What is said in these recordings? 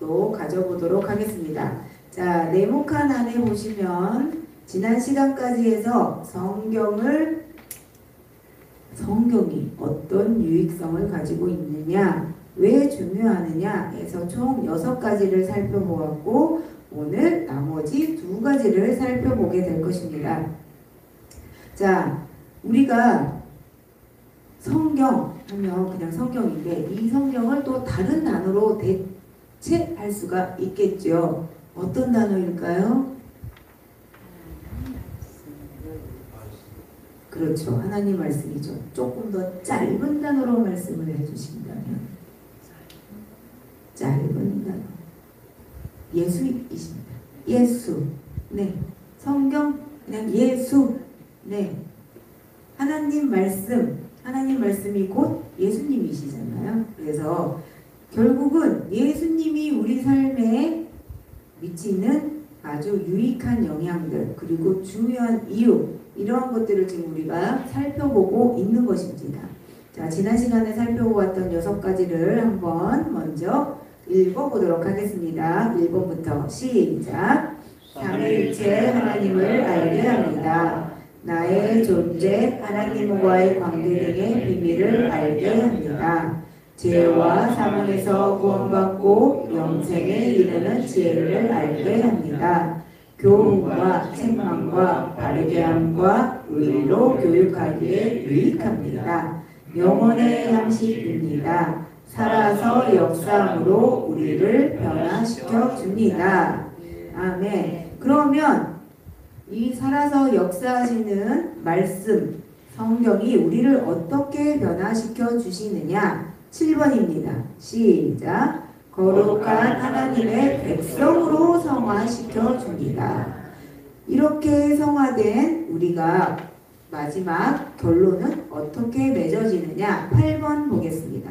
또 가져보도록 하겠습니다. 자, 네모칸 안에 보시면 지난 시간까지 해서 성경이 어떤 유익성을 가지고 있느냐, 왜 중요하느냐에서 총 6가지를 살펴보았고, 오늘 나머지 2가지를 살펴보게 될 것입니다. 자, 우리가 성경 하면 그냥 성경인데 이 성경을 또 다른 단어로 대체할 수가 있겠죠. 어떤 단어일까요? 그렇죠. 하나님 말씀이죠. 조금 더 짧은 단어로 말씀을 해주신다면 짧은 단어 예수이십니다. 예수. 네. 성경 그냥 예수. 네. 하나님 말씀이 곧 예수님이시잖아요. 그래서 결국은 예수님이 우리 삶에 미치는 아주 유익한 영향들, 그리고 중요한 이유, 이러한 것들을 지금 우리가 살펴보고 있는 것입니다. 자, 지난 시간에 살펴보았던 6가지를 한번 먼저 읽어보도록 하겠습니다. 1번부터 시작. 삼위일체 하나님을 알게 합니다. 나의 존재, 하나님과의 관계 등의 비밀을 알게 합니다. 죄와 사망에서 구원받고 영생에 이르는 지혜를 알게 합니다. 교훈과 책망과 바르게함과 의로 교육하기에 유익합니다. 영혼의 양식입니다. 살아서 역사함으로 우리를 변화시켜 줍니다. 아멘. 그러면 이 살아서 역사하시는 말씀, 성경이 우리를 어떻게 변화시켜 주시느냐? 7번입니다. 시작. 거룩한 하나님의 백성으로 성화시켜 줍니다. 이렇게 성화된 우리가 마지막 결론은 어떻게 맺어지느냐? 8번 보겠습니다.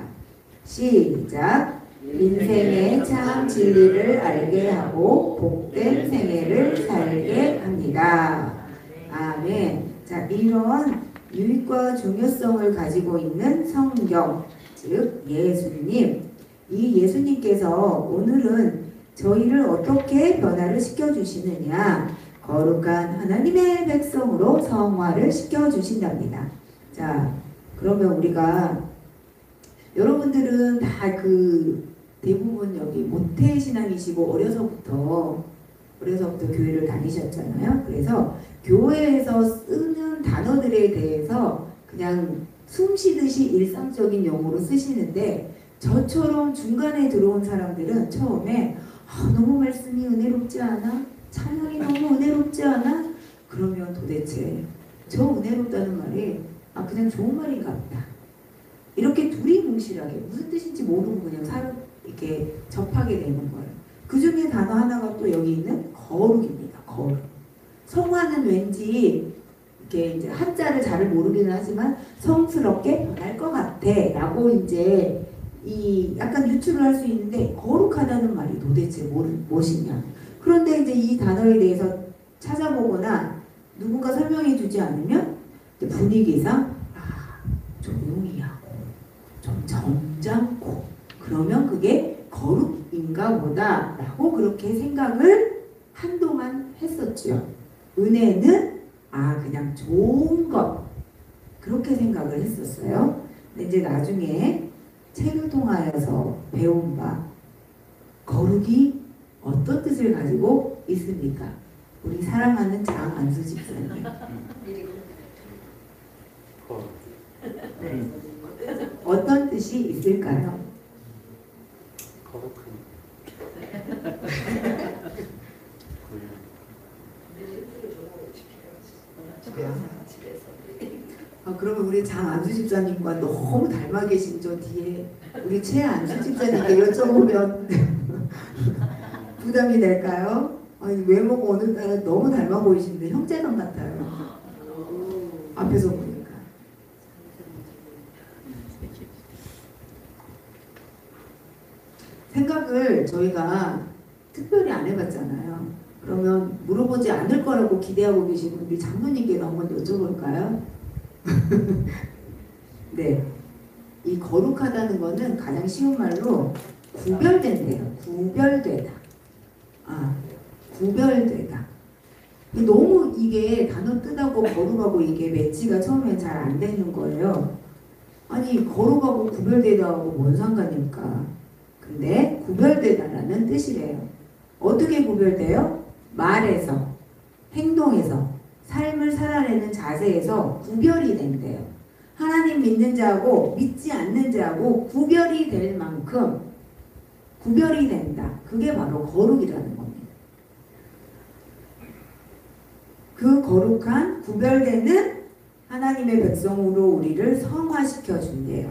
시작. 인생의 참 진리를 알게 하고 복된 생애를 살게 합니다. 아멘. 자, 이런 유익과 중요성을 가지고 있는 성경, 즉 예수님, 이 예수님께서 오늘은 저희를 어떻게 변화를 시켜주시느냐, 거룩한 하나님의 백성으로 성화를 시켜주신답니다. 자, 그러면 우리가 여러분들은 다 대부분 여기 모태신앙이시고 어려서부터 교회를 다니셨잖아요. 그래서 교회에서 쓰는 단어들에 대해서 그냥 숨쉬듯이 일상적인 용어로 쓰시는데, 저처럼 중간에 들어온 사람들은 처음에 너무 말씀이 은혜롭지 않아? 찬양이 너무 은혜롭지 않아? 그러면 도대체 저 은혜롭다는 말이 그냥 좋은 말인가 보다. 이렇게 두리뭉실하게 무슨 뜻인지 모르고 그냥 이렇게 접하게 되는 거예요. 그 중에 단어 하나가 또 여기 있는 거룩입니다. 거룩. 성화는 왠지 이렇게 이제 한자를 잘 모르기는 하지만 성스럽게 변할 것 같아 라고 이제 약간 유추를 할 수 있는데, 거룩하다는 말이 도대체 무엇이냐. 그런데 이제 이 단어에 대해서 찾아보거나 누군가 설명해 주지 않으면 분위기상 조용히 하고 좀 점잖고 그러면 그게 거룩인가 보다 라고 그렇게 생각을 한동안 했었죠. 은혜는 그냥 좋은 것, 그렇게 생각을 했었어요. 근데 이제 나중에 책을 통하여서 배운 바, 거룩이 어떤 뜻을 가지고 있습니까? 우리 사랑하는 장안수 집사님. 네. 어떤 뜻이 있을까요? 거룩한. 그러면 우리 장안수 집사님과 너무 닮아 계신 저 뒤에 우리 최안수 집사님께 여쭤보면 부담이 될까요? 외모가 오늘따라 너무 닮아 보이시는데 형제감 같아요. 앞에서 보니까. 생각을 저희가 특별히 안 해봤잖아요. 그러면 물어보지 않을 거라고 기대하고 계시는 우리 장모님께 한번 여쭤볼까요? 네. 이 거룩하다는 거는 가장 쉬운 말로 구별된대요. 구별되다. 아, 구별되다. 너무 이게 단어 뜨다고 거룩하고 이게 매치가 처음엔 잘 안 되는 거예요. 아니 거룩하고 구별되다하고 뭔 상관일까? 근데 구별되다라는 뜻이래요. 어떻게 구별돼요? 말에서, 행동에서, 삶을 살아내는 자세에서 구별이 된대요. 하나님 믿는 자하고 믿지 않는 자하고 구별이 될 만큼 구별이 된다. 그게 바로 거룩이라는 겁니다. 그 거룩한 구별되는 하나님의 백성으로 우리를 성화시켜 준대요.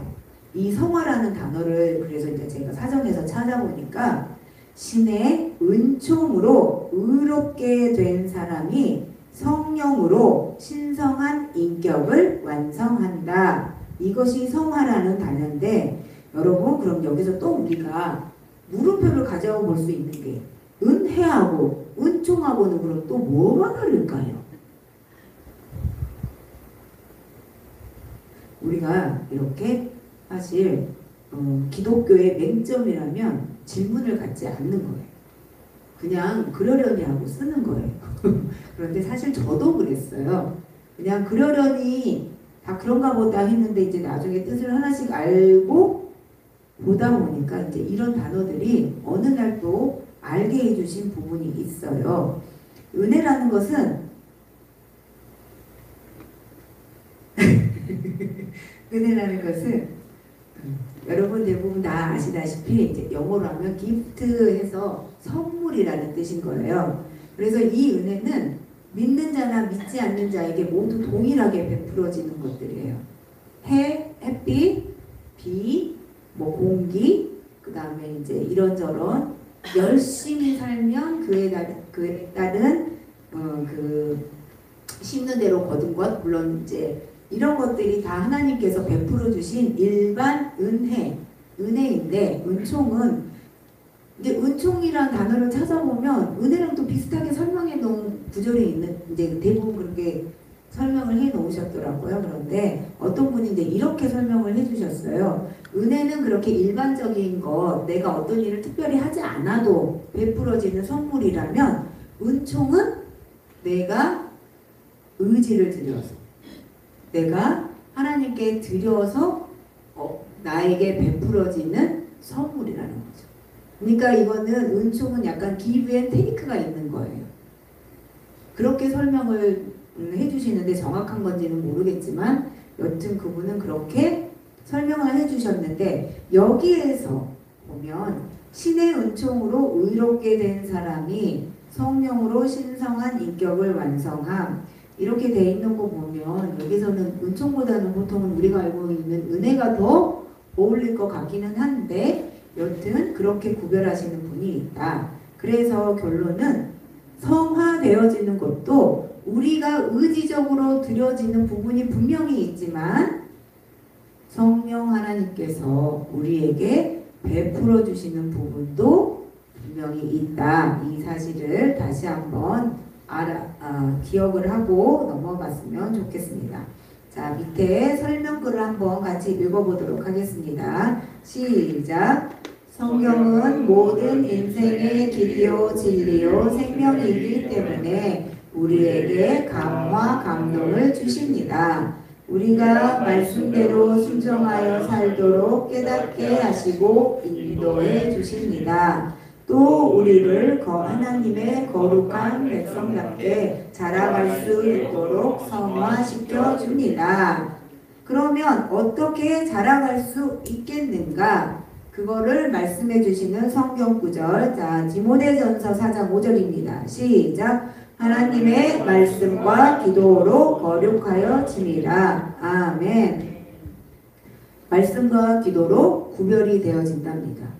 이 성화라는 단어를 그래서 이제 제가 사전에서 찾아보니까 신의 은총으로 의롭게 된 사람이 성령으로 신성한 인격을 완성한다. 이것이 성화라는 단어인데 여러분 그럼 여기서 또 우리가 물음표를 가져와 볼 수 있는 게 은혜하고 은총하고는 그럼 또 뭐가 다를까요? 우리가 이렇게 사실 기독교의 맹점이라면 질문을 갖지 않는 거예요. 그냥 그러려니 하고 쓰는 거예요. 그런데 사실 저도 그랬어요. 그냥 그러려니 다 그런가 보다 했는데 이제 나중에 뜻을 하나씩 알고 보다 보니까 이제 이런 단어들이 어느 날 또 알게 해주신 부분이 있어요. 은혜라는 것은 은혜라는 것은 여러분 대부분 다 아시다시피 이제 영어로 하면 gift 해서 선물이라는 뜻인 거예요. 그래서 이 은혜는 믿는 자나 믿지 않는 자에게 모두 동일하게 베풀어지는 것들이에요. 햇빛, 비, 뭐 공기, 그 다음에 이제 이런저런 열심히 살면 그에 따른 그 심는 대로 거둔 것, 물론 이제 이런 것들이 다 하나님께서 베풀어 주신 일반 은혜인데 은총은 이제 은총이란 단어를 찾아보면 은혜랑 또 비슷하게 설명해 놓은 구절이 있는 이제 대부분 그렇게 설명을 해 놓으셨더라고요. 그런데 어떤 분이 이제 이렇게 설명을 해 주셨어요. 은혜는 그렇게 일반적인 것, 내가 어떤 일을 특별히 하지 않아도 베풀어지는 선물이라면 은총은 내가 의지를 들여서 내가 하나님께 드려서 나에게 베풀어지는 선물이라는 거죠. 그러니까 이거는 은총은 약간 give and take가 있는 거예요. 그렇게 설명을 해주시는데 정확한 건지는 모르겠지만 여튼 그분은 그렇게 설명을 해주셨는데 여기에서 보면 신의 은총으로 의롭게 된 사람이 성령으로 신성한 인격을 완성함 이렇게 돼 있는 거 보면 여기서는 은총보다는 보통은 우리가 알고 있는 은혜가 더 어울릴 것 같기는 한데 여튼 그렇게 구별하시는 분이 있다. 그래서 결론은 성화되어지는 것도 우리가 의지적으로 드려지는 부분이 분명히 있지만 성령 하나님께서 우리에게 베풀어 주시는 부분도 분명히 있다. 이 사실을 다시 한번 기억을 하고 넘어갔으면 좋겠습니다. 자, 밑에 설명글을 한번 같이 읽어보도록 하겠습니다. 시작! 성경은 모든 인생의 길이요 진리요 생명이기 때문에 우리에게 감화 감동을 주십니다. 우리가 말씀대로 순종하여 살도록 깨닫게 하시고 인도해 주십니다. 또 우리를 하나님의 거룩한 백성답게 자라갈 수 있도록 성화시켜 줍니다. 그러면 어떻게 자라갈 수 있겠는가? 그거를 말씀해 주시는 성경 구절. 자, 디모데전서 4장 5절입니다. 시작. 하나님의 말씀과 기도로 거룩하여 지니라. 아멘. 말씀과 기도로 구별이 되어진답니다.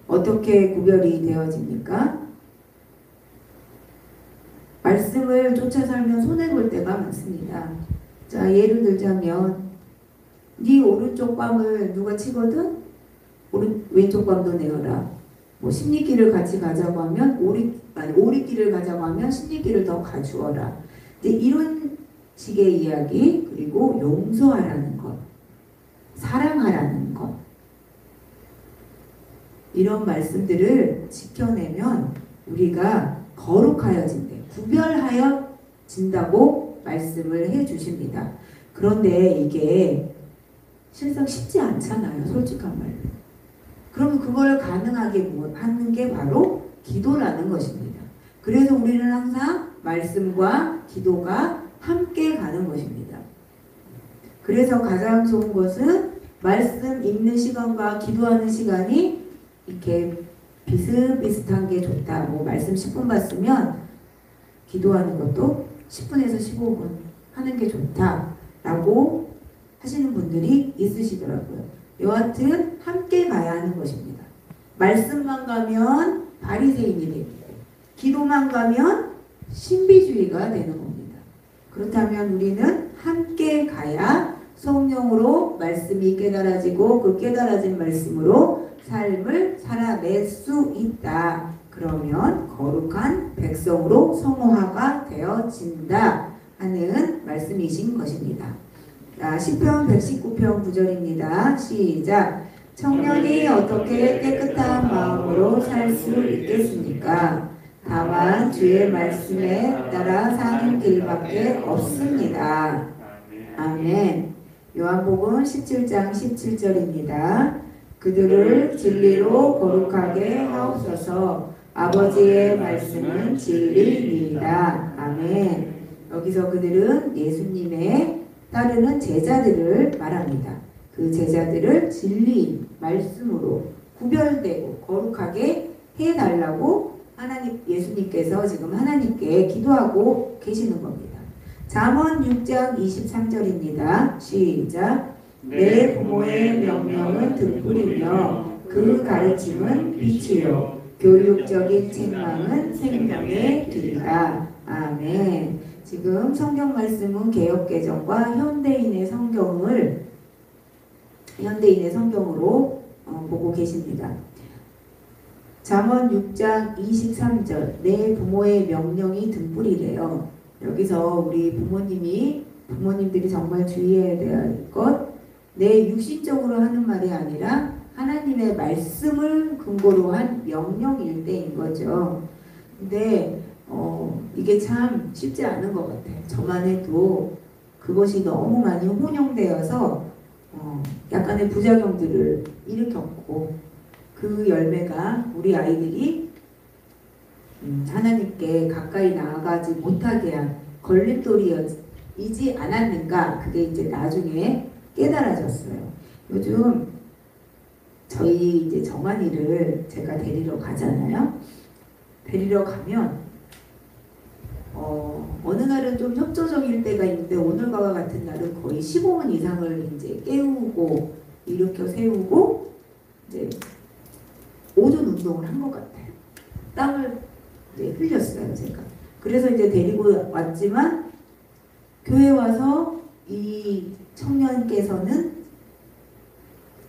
어떻게 구별이 되어집니까? 말씀을 쫓아 살면 손해볼 때가 많습니다. 자, 예를 들자면 네 오른쪽 뺨을 누가 치거든? 왼쪽 뺨도 내어라. 뭐 십리길을 같이 가자고 하면 오리길을 가자고 하면 십리길을 더 가주어라. 이제 이런 식의 이야기, 그리고 용서하라는 것, 사랑하라는 것, 이런 말씀들을 지켜내면 우리가 거룩하여진대. 구별하여진다고 말씀을 해 주십니다. 그런데 이게 실상 쉽지 않잖아요. 솔직한 말로. 그러면 그걸 가능하게 하는 게 바로 기도라는 것입니다. 그래서 우리는 항상 말씀과 기도가 함께 가는 것입니다. 그래서 가장 좋은 것은 말씀 읽는 시간과 기도하는 시간이 이렇게 비슷비슷한 게 좋다. 뭐 말씀 10분 봤으면 기도하는 것도 10분에서 15분 하는 게 좋다라고 하시는 분들이 있으시더라고요. 여하튼 함께 가야 하는 것입니다. 말씀만 가면 바리새인이 됩니다. 기도만 가면 신비주의가 되는 겁니다. 그렇다면 우리는 함께 가야 성령으로 말씀이 깨달아지고 그 깨달아진 말씀으로 삶을 살아낼 수 있다. 그러면 거룩한 백성으로 성화가 되어진다 하는 말씀이신 것입니다. 자, 시편 119편 9절입니다. 시작. 청년이 어떻게 깨끗한 마음으로 살 수 있겠습니까? 다만 주의 말씀에 따라 사는 길밖에 없습니다. 아멘. 요한복음 17장 17절입니다. 그들을 진리로 거룩하게 하옵소서. 아버지의 말씀은 진리입니다. 아멘. 여기서 그들은 예수님의 따르는 제자들을 말합니다. 그 제자들을 진리 말씀으로 구별되고 거룩하게 해달라고 예수님께서 지금 하나님께 기도하고 계시는 겁니다. 잠언 6장 23절입니다. 시작. 내 부모의 명령은 등불이며 그 가르침은 빛이요 교육적인 책망은 생명의 길이다. 아멘. 지금 성경 말씀은 개역개정과 현대인의 성경으로 보고 계십니다. 잠언 6장 23절 내 부모의 명령이 등불이래요. 여기서 우리 부모님들이 정말 주의해야 될 것, 내 육신적으로 하는 말이 아니라 하나님의 말씀을 근거로 한 명령일 때인 거죠. 근데 이게 참 쉽지 않은 것 같아요. 저만 해도 그것이 너무 많이 혼용되어서 약간의 부작용들을 일으켰고 그 열매가 우리 아이들이 하나님께 가까이 나아가지 못하게 한 걸림돌이지 않았는가, 그게 이제 나중에 깨달아졌어요. 요즘 저희 이제 정한이를 제가 데리러 가잖아요. 데리러 가면 어느 날은 좀 협조적일 때가 있는데 오늘과 같은 날은 거의 15분 이상을 이제 깨우고 일으켜 세우고 이제 오전 운동을 한 것 같아요. 땀을 이제 흘렸어요, 제가. 그래서 이제 데리고 왔지만 교회 와서 이 청년께서는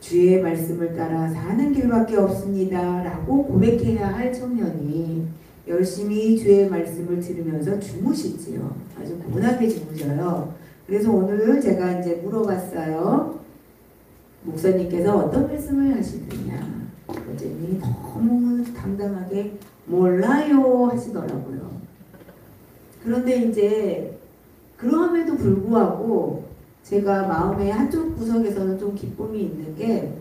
주의 말씀을 따라 사는 길밖에 없습니다 라고 고백해야 할 청년이 열심히 주의 말씀을 들으면서 주무시지요. 아주 고운하게 주무셔요. 그래서 오늘 제가 이제 물어봤어요. 목사님께서 어떤 말씀을 하시느냐. 어제님이 너무 당당하게 몰라요 하시더라고요. 그런데 이제 그럼에도 불구하고 제가 마음의 한쪽 구석에서는 좀 기쁨이 있는 게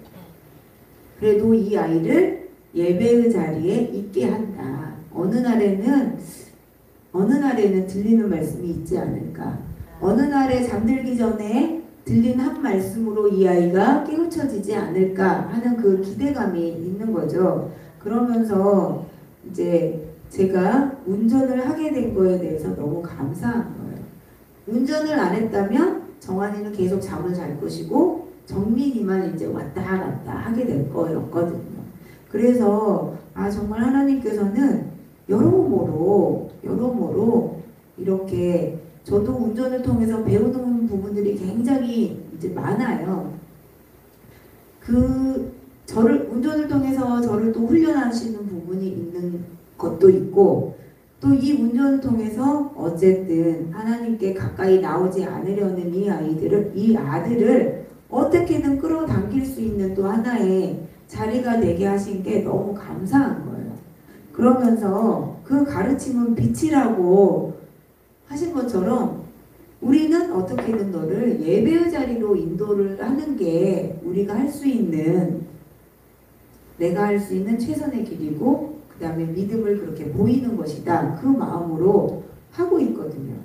그래도 이 아이를 예배의 자리에 있게 한다. 어느 날에는 들리는 말씀이 있지 않을까. 어느 날에 잠들기 전에 들린 한 말씀으로 이 아이가 깨우쳐지지 않을까 하는 그 기대감이 있는 거죠. 그러면서 이제 제가 운전을 하게 된 거에 대해서 너무 감사한 거예요. 운전을 안 했다면 정한이는 계속 잠을 잘 것이고 정민이만 이제 왔다 갔다 하게 될 거였거든요. 그래서 정말 하나님께서는 여러모로 이렇게 저도 운전을 통해서 배우는 부분들이 굉장히 이제 많아요. 운전을 통해서 저를 또 훈련하시는 부분이 있는 것도 있고 또 이 운전을 통해서 어쨌든 하나님께 가까이 나오지 않으려는 이 아들을 어떻게든 끌어당길 수 있는 또 하나의 자리가 되게 하신 게 너무 감사한 거예요. 그러면서 그 가르침은 빛이라고 하신 것처럼 우리는 어떻게든 너를 예배의 자리로 인도를 하는 게 우리가 할 수 있는, 내가 할 수 있는 최선의 길이고 그 다음에 믿음을 그렇게 보이는 것이다. 그 마음으로 하고 있거든요.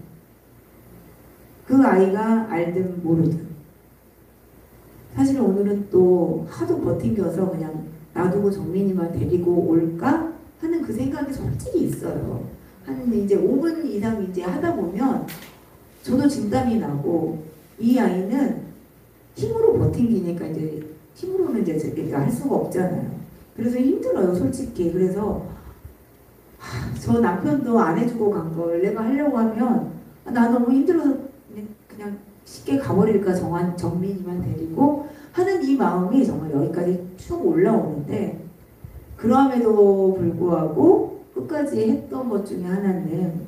그 아이가 알든 모르든. 사실 오늘은 또 하도 버팅겨서 그냥 놔두고 정민이만 데리고 올까 하는 그 생각이 솔직히 있어요. 한 이제 5분 이상 이제 하다 보면 저도 진땀이 나고, 이 아이는 힘으로 버팅기니까 이제 힘으로는 이제 제가 할 수가 없잖아요. 그래서 힘들어요, 솔직히. 그래서 저 남편도 안 해주고 간 걸 내가 하려고 하면 나 너무 힘들어서 그냥 쉽게 가버릴까, 정민이만 데리고 하는 이 마음이 정말 여기까지 쭉 올라오는데, 그럼에도 불구하고 끝까지 했던 것 중에 하나는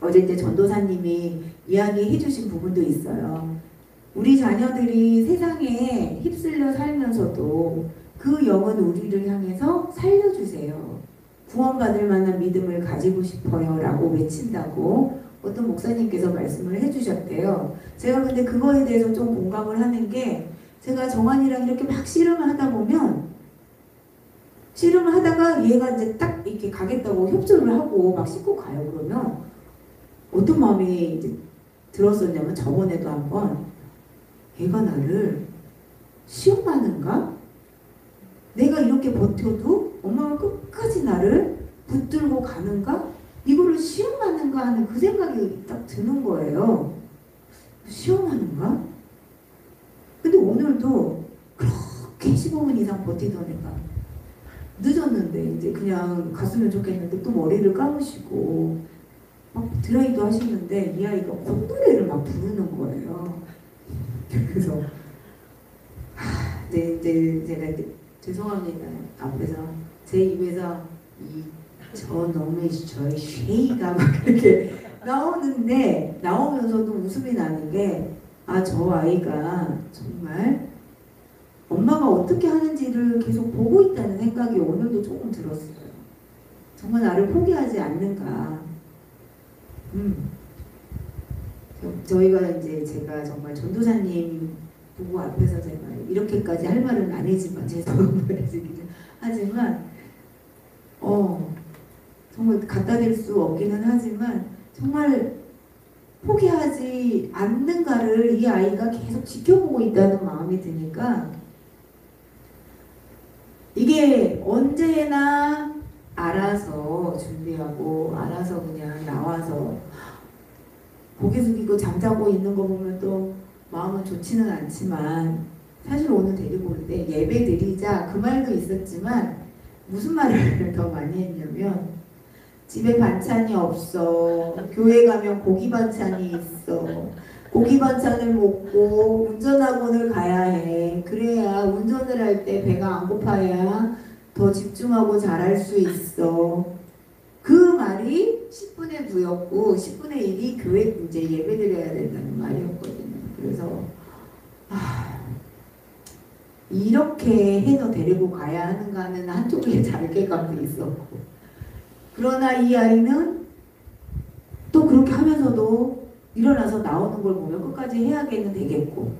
어제 이제 전도사님이 이야기해 주신 부분도 있어요. 우리 자녀들이 세상에 휩쓸려 살면서도 그 영은 우리를 향해서 살려주세요. 구원받을 만한 믿음을 가지고 싶어요 라고 외친다고 어떤 목사님께서 말씀을 해주셨대요. 제가 근데 그거에 대해서 좀 공감을 하는 게, 제가 정한이랑 이렇게 막 씨름을 하다 보면, 씨름을 하다가 얘가 이제 딱 이렇게 가겠다고 협조를 하고 막 싣고 가요. 그러면 어떤 마음이 이제 들었었냐면, 저번에도 한번 얘가 나를 시험하는가? 내가 이렇게 버텨도 엄마가 끝까지 나를 붙들고 가는가? 이거를 시험하는가 하는 그 생각이 딱 드는 거예요. 시험하는가? 근데 오늘도 그렇게 15분 이상 버티던 애가 늦었는데 이제 그냥 갔으면 좋겠는데 또 머리를 감으시고 막 드라이도 하시는데 이 아이가 콧노래를 막 부르는 거예요. 그래서 이제 제가 이제 죄송합니다. 앞에서 제 입에서 저놈의 저의 쉐이가 막 이렇게 나오는데, 나오면서도 웃음이 나는 게, 저 아이가 정말 엄마가 어떻게 하는지를 계속 보고 있다는 생각이 오늘도 조금 들었어요. 정말 나를 포기하지 않는가. 저희가 이제 제가 정말 전도사님 보고 앞에서 제가 이렇게까지 할 말은 아니지만, 죄송한 말이긴 하지만 정말 갖다 댈 수 없기는 하지만 정말 포기하지 않는가를 이 아이가 계속 지켜보고 있다는 마음이 드니까, 이게 언제나 알아서 준비하고 알아서 그냥 나와서 고개 숙이고 잠자고 있는 거 보면 또 마음은 좋지는 않지만, 사실 오늘 데리고 올 때 예배 드리자 그 말도 있었지만 무슨 말을 더 많이 했냐면, 집에 반찬이 없어. 교회 가면 고기 반찬이 있어. 고기 반찬을 먹고 운전학원을 가야 해. 그래야 운전을 할 때 배가 안 고파야 더 집중하고 잘할 수 있어. 그 말이 10분의 9였고 10분의 1이 교회 이제 예배 드려야 된다는 말이었거든요. 그래서 이렇게 해서 데리고 가야 하는가 하는 한쪽에 자괴감도 있었고, 그러나 이 아이는 또 그렇게 하면서도 일어나서 나오는 걸 보면 끝까지 해야겠는 되겠고,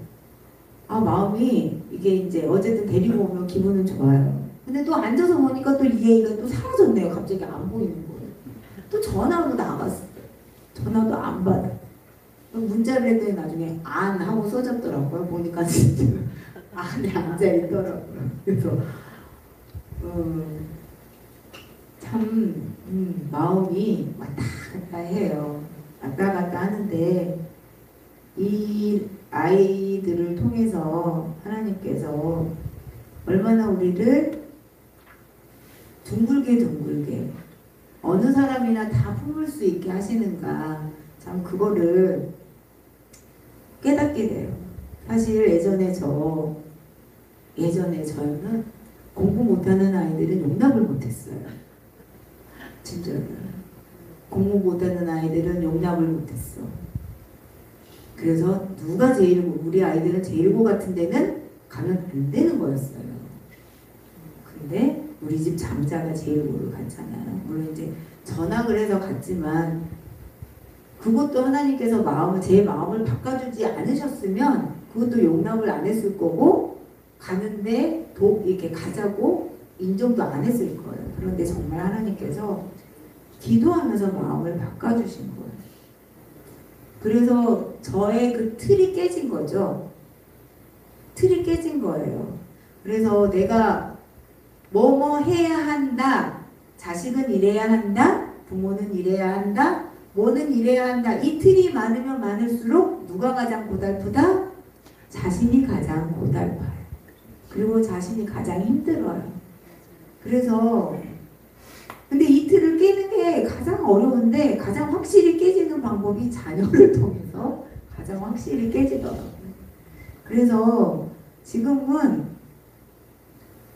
마음이 이게 이제 어쨌든 데리고 오면 기분은 좋아요. 근데 또 앉아서 보니까 또 이 애가 또 사라졌네요. 갑자기 안 보이는 거예요. 또 전화로 나갔어요. 전화도 안 받아. 문자를 했더니 나중에 안 하고 써졌더라고요. 보니까 진짜 안에 앉아있더라고요. 그래서 참 마음이 왔다 갔다 해요. 왔다 갔다 하는데, 이 아이들을 통해서 하나님께서 얼마나 우리를 둥글게 어느 사람이나 다 품을 수 있게 하시는가, 참 그거를 깨닫게 돼요. 사실 예전에 저는 공부 못하는 아이들은 용납을 못했어요. 진짜로. 공부 못하는 아이들은 용납을 못했어. 그래서 누가 우리 아이들은 제1고 같은 데는 가면 안 되는 거였어요. 근데 우리 집 장자가 제일 오래 갔잖아요. 물론 이제 전학을 해서 갔지만 그것도 하나님께서 제 마음을 바꿔주지 않으셨으면 그것도 용납을 안 했을 거고 가는데 이렇게 가자고 인정도 안 했을 거예요. 그런데 정말 하나님께서 기도하면서 마음을 바꿔주신 거예요. 그래서 저의 그 틀이 깨진 거죠. 틀이 깨진 거예요. 그래서 내가 뭐뭐 해야 한다. 자식은 이래야 한다. 부모는 이래야 한다. 뭐는 이래야 한다. 이 틀이 많으면 많을수록 누가 가장 고달프다? 자신이 가장 고달파요. 그리고 자신이 가장 힘들어요. 그래서 근데 이 틀을 깨는 게 가장 어려운데 가장 확실히 깨지는 방법이 자녀를 통해서 가장 확실히 깨지더라고요. 그래서 지금은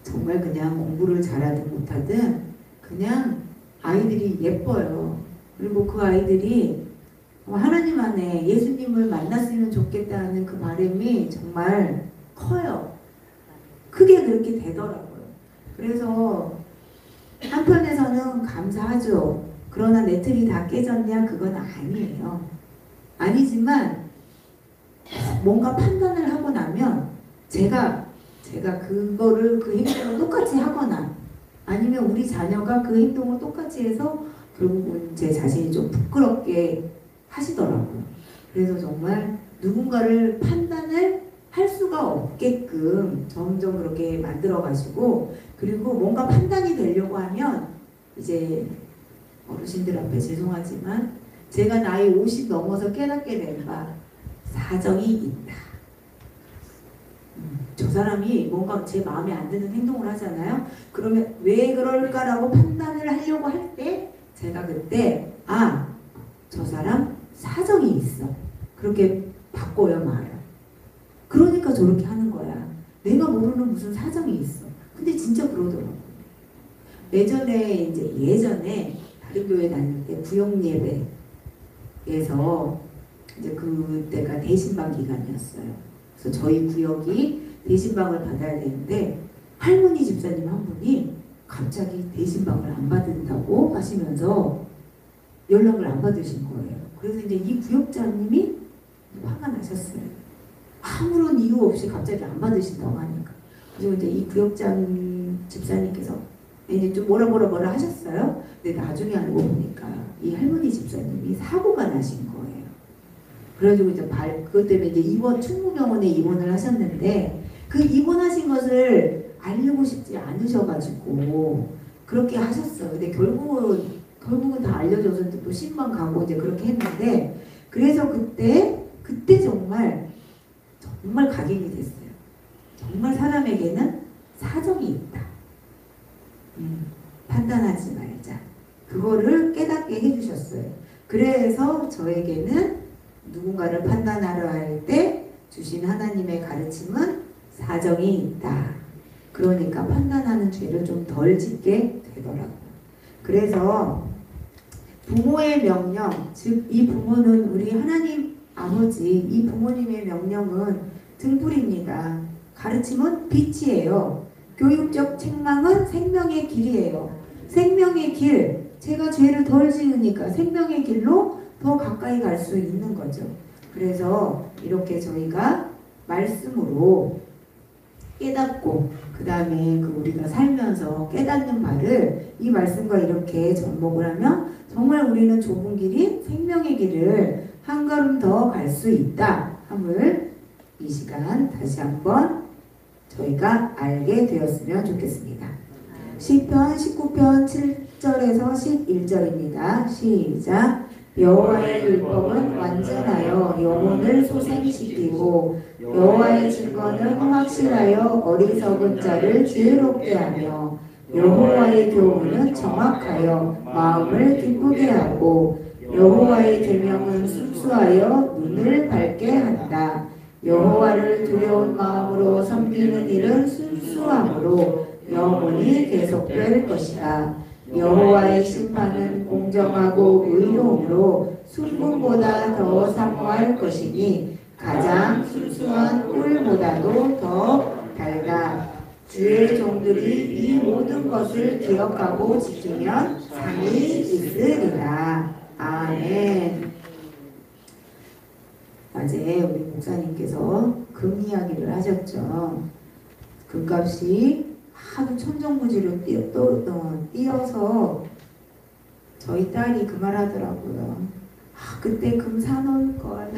정말 그냥 공부를 잘하든 못하든 그냥 아이들이 예뻐요. 그리고 그 아이들이 하나님 안에 예수님을 만났으면 좋겠다는 그 바람이 정말 커요. 크게 그렇게 되더라고요. 그래서 한편에서는 감사하죠. 그러나 내 틀이 다 깨졌냐? 그건 아니에요. 아니지만 뭔가 판단을 하고 나면 제가 그거를 그 행동을 똑같이 하거나 아니면 우리 자녀가 그 행동을 똑같이 해서 결국은 제 자신이 좀 부끄럽게 하시더라고요. 그래서 정말 누군가를 판단을 할 수가 없게끔 점점 그렇게 만들어가시고 그리고 뭔가 판단이 되려고 하면 이제 어르신들 앞에 죄송하지만 제가 나이 50 넘어서 깨닫게 된 바 사정이 있다. 저 사람이 뭔가 제 마음에 안 드는 행동을 하잖아요. 그러면 왜 그럴까라고 판단을 하려고 할 때 제가 그때 저 사람 사정이 있어. 그렇게 바꿔요 말을. 그러니까 저렇게 하는 거야. 내가 모르는 무슨 사정이 있어. 근데 진짜 그러더라고. 예전에 다른 교회 다닐 때 구역 예배에서 이제 그때가 대신방 기간이었어요. 그래서 저희 구역이 대신방을 받아야 되는데 할머니 집사님 한 분이 갑자기 대신방을 안 받는다고 하시면서 연락을 안 받으신 거예요. 그래서 이제 이 구역장님이 화가 나셨어요. 아무런 이유 없이 갑자기 안 받으신다고 하니까. 그래서 이제 이 구역장 집사님께서 이제 좀 뭐라 하셨어요. 근데 나중에 알고 보니까 이 할머니 집사님이 사고가 나신 거예요. 그래가지고 이제 그것 때문에 이제 충무병원에 입원을 하셨는데 그 입원하신 것을 알리고 싶지 않으셔가지고 그렇게 하셨어요. 근데 결국은 다 알려줘서 또 신방 가고 이제 그렇게 했는데 그래서 그때 정말 각인이 됐어요. 정말 사람에게는 사정이 있다. 판단하지 말자. 그거를 깨닫게 해주셨어요. 그래서 저에게는 누군가를 판단하려 할 때 주신 하나님의 가르침은 사정이 있다. 그러니까 판단하는 죄를 좀 덜 짓게 되더라고요. 그래서 부모의 명령, 즉 이 부모는 우리 하나님 아버지, 이 부모님의 명령은 등불입니다. 가르침은 빛이에요. 교육적 책망은 생명의 길이에요. 생명의 길, 제가 죄를 덜 지으니까 생명의 길로 더 가까이 갈 수 있는 거죠. 그래서 이렇게 저희가 말씀으로 깨닫고 그 다음에 우리가 살면서 깨닫는 바를 이 말씀과 이렇게 접목을 하면 정말 우리는 좁은 길인 생명의 길을 한 걸음 더 갈 수 있다 함을 이 시간 다시 한번 저희가 알게 되었으면 좋겠습니다. 시편 19편 7절에서 11절입니다. 시작. 여호와의 율법은 완전하여 영혼을 소생시키고 여호와의 증거는 확실하여 어리석은 자를 지혜롭게 하며 여호와의 교훈은 정확하여 마음을 기쁘게 하고 여호와의 계명은 순수하여 눈을 밝게 한다. 여호와를 두려운 마음으로 섬기는 일은 순수함으로 영원히 계속될 것이다. 여호와의 심판은 공정하고 의로움으로 순금보다 더 사모할 것이니 가장 순수한 꿀보다도 더 달다. 주의 종들이 이 모든 것을 기억하고 지키면 상이 있으리라. 아멘. 어제 우리 목사님께서 금 이야기를 하셨죠. 금값이 하도 천정부지로 뛰어서 저희 딸이 그 말 하더라고요. 그때 금 사놓을 걸.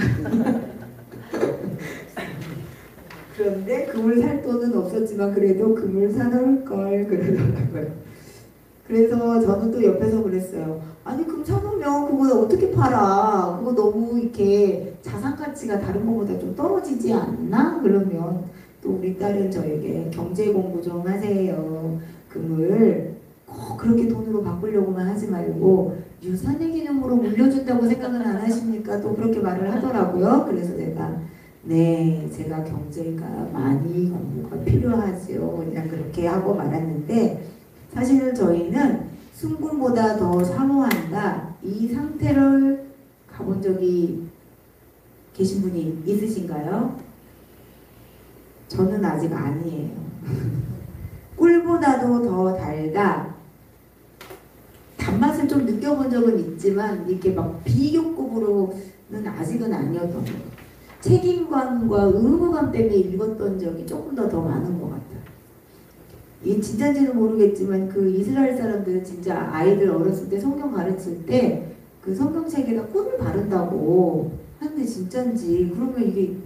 그런데 금을 살 돈은 없었지만 그래도 금을 사놓을 걸 그러더라고요. 그래서 저는 또 옆에서 그랬어요. 아니 금 사놓으면 그거 어떻게 팔아? 그거 너무 이렇게 자산 가치가 다른 것보다 좀 떨어지지 않나? 그러면 또 우리 딸은 저에게 경제 공부 좀 하세요. 금을 꼭 그렇게 돈으로 바꾸려고만 하지 말고 유산의 개념으로 물려준다고 생각은 안 하십니까? 또 그렇게 말을 하더라고요. 그래서 제가 경제가 많이 공부가 필요하죠. 그냥 그렇게 하고 말았는데 사실은 저희는 순금보다 더 사모한다. 이 상태를 가본 적이 계신 분이 있으신가요? 저는 아직 아니에요. 꿀보다도 더 달다. 단맛을 좀 느껴본 적은 있지만 이렇게 막 비교급으로는 아직은 아니었던 것 같아요. 책임감과 의무감 때문에 읽었던 적이 조금 더 많은 것 같아요. 이게 진짜인지는 모르겠지만 그 이스라엘 사람들은 진짜 아이들 어렸을 때 성경 가르칠 때 그 성경책에다 꿀을 바른다고 하는데 진짜인지 그러면 이게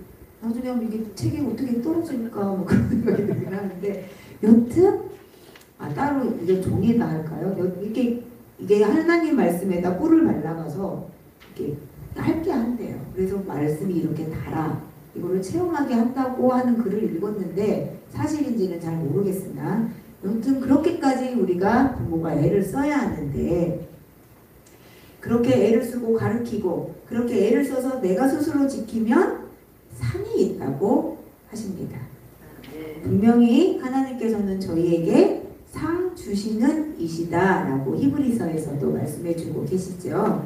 나중에 하면 이게 책이 어떻게 떨어질까 뭐 그런 생각이 들긴 하는데 여튼 따로 이게 종이나 할까요? 이게 하나님 말씀에다 꿀을 발라가서 이렇게 얇게 한대요. 그래서 말씀이 이렇게 달아 이거를 체험하게 한다고 하는 글을 읽었는데 사실인지는 잘 모르겠으나 여튼 그렇게까지 우리가 부모가 애를 써야 하는데 그렇게 애를 쓰고 가르치고 그렇게 애를 써서 내가 스스로 지키면 상이 있다고 하십니다. 분명히 하나님께서는 저희에게 상 주시는 이시다라고 히브리서에서도 말씀해 주고 계시죠.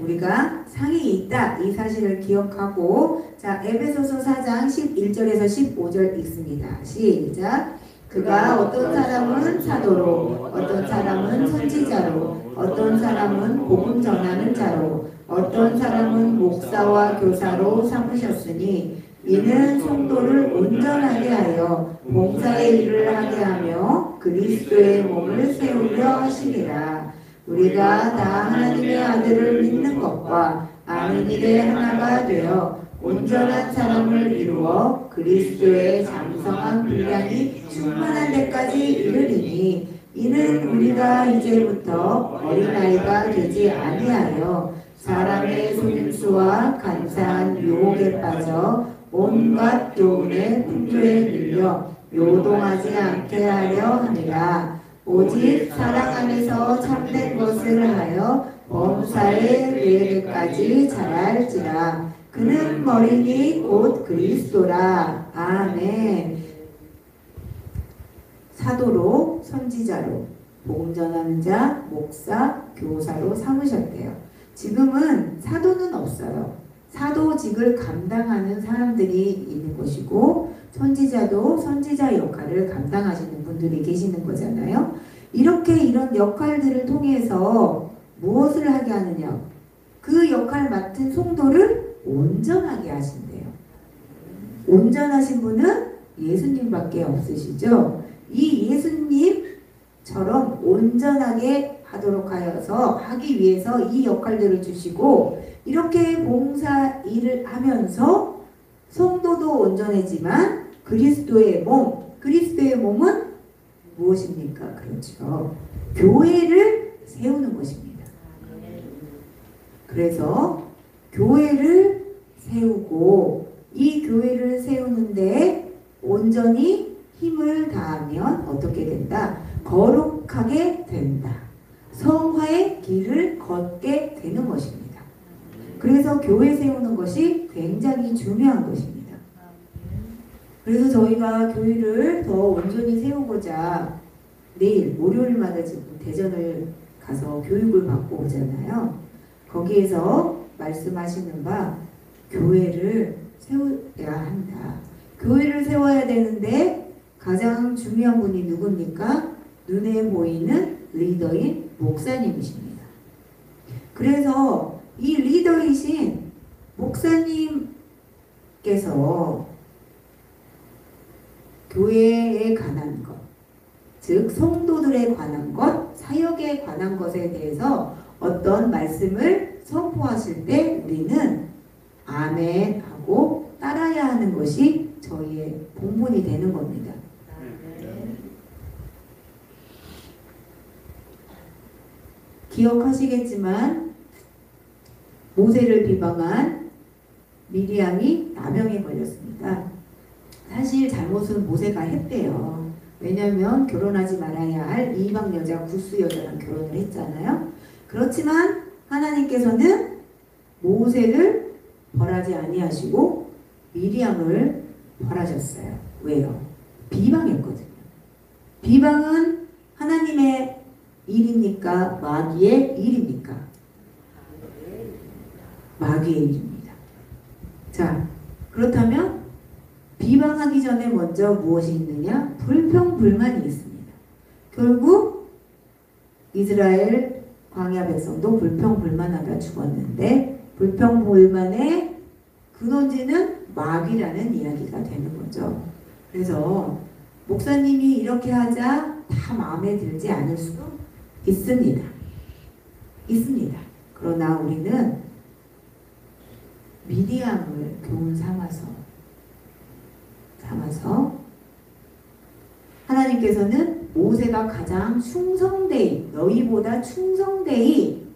우리가 상이 있다 이 사실을 기억하고 자 에베소서 4장 11절에서 15절 읽습니다. 시작. 그가 어떤 사람은 사도로 어떤 사람은 선지자로 어떤 사람은 복음 전하는 자로 어떤 사람은 목사와 교사로 삼으셨으니 이는 성도를 온전하게 하여 봉사의 일을 하게 하며 그리스도의 몸을 세우려 하시리라. 우리가 다 하나님의 아들을 믿는 것과 아는 일에 하나가 되어 온전한 사람을 이루어 그리스도의 장성한 분량이 충만한 데까지 이르리니 이는 우리가 이제부터 어린아이가 되지 아니하여 사람의 속임수와 간사한 유혹에 빠져 온갖 교훈의 풍조에 밀려 요동하지 않게 하려 함이라. 오직 사랑 안에서 참된 것을 하여 범사에 이르기까지 자랄지라. 그는 머리니 곧 그리스도라. 아멘. 사도로 선지자로 복음 전하는 자, 목사, 교사로 삼으셨대요. 지금은 사도는 없어요. 사도직을 감당하는 사람들이 있는 것이고 선지자도 선지자 역할을 감당하시는 분들이 계시는 거잖아요. 이렇게 이런 역할들을 통해서 무엇을 하게 하느냐? 그 역할 맡은 성도를 온전하게 하신대요. 온전하신 분은 예수님밖에 없으시죠. 이 예수님처럼 온전하게 하도록 하여서 하기 위해서 이 역할들을 주시고 이렇게 봉사 일을 하면서 성도도 온전해지만 그리스도의 몸은 무엇입니까? 그렇죠. 교회를 세우는 것입니다. 그래서 교회를 세우고 이 교회를 세우는데 온전히 힘을 다하면 어떻게 된다? 거룩하게 된다. 성화의 길을 걷게 되는 것입니다. 그래서 교회 세우는 것이 굉장히 중요한 것입니다. 그래서 저희가 교회를 더 온전히 세우고자 내일 월요일마다 지금 대전을 가서 교육을 받고 오잖아요. 거기에서 말씀하시는 바 교회를 세워야 한다. 교회를 세워야 되는데 가장 중요한 분이 누굽니까? 눈에 보이는 리더인 목사님이십니다. 그래서 이 리더이신 목사님께서 교회에 관한 것, 즉 성도들에 관한 것, 사역에 관한 것에 대해서 어떤 말씀을 선포하실 때 우리는 아멘 하고 따라야 하는 것이 저희의 본분이 되는 겁니다. 기억하시겠지만 모세를 비방한 미리암이 나병에 걸렸습니다. 사실 잘못은 모세가 했대요. 왜냐하면 결혼하지 말아야 할 이방 여자 구스 여자랑 결혼을 했잖아요. 그렇지만 하나님께서는 모세를 벌하지 아니하시고 미리암을 벌하셨어요. 왜요? 비방했거든요. 비방은 하나님의 일입니까? 마귀의 일입니까? 마귀의 일입니다. 자, 그렇다면 비방하기 전에 먼저 무엇이 있느냐? 불평불만이 있습니다. 결국 이스라엘 광야 백성도 불평불만하다 죽었는데 불평불만의 근원지는 마귀라는 이야기가 되는 거죠. 그래서 목사님이 이렇게 하자 다 마음에 들지 않을 수도 있습니다. 그러나 우리는 미디암을 교훈 삼아서 하나님께서는 모세가 가장 충성되이 너희보다 충성되이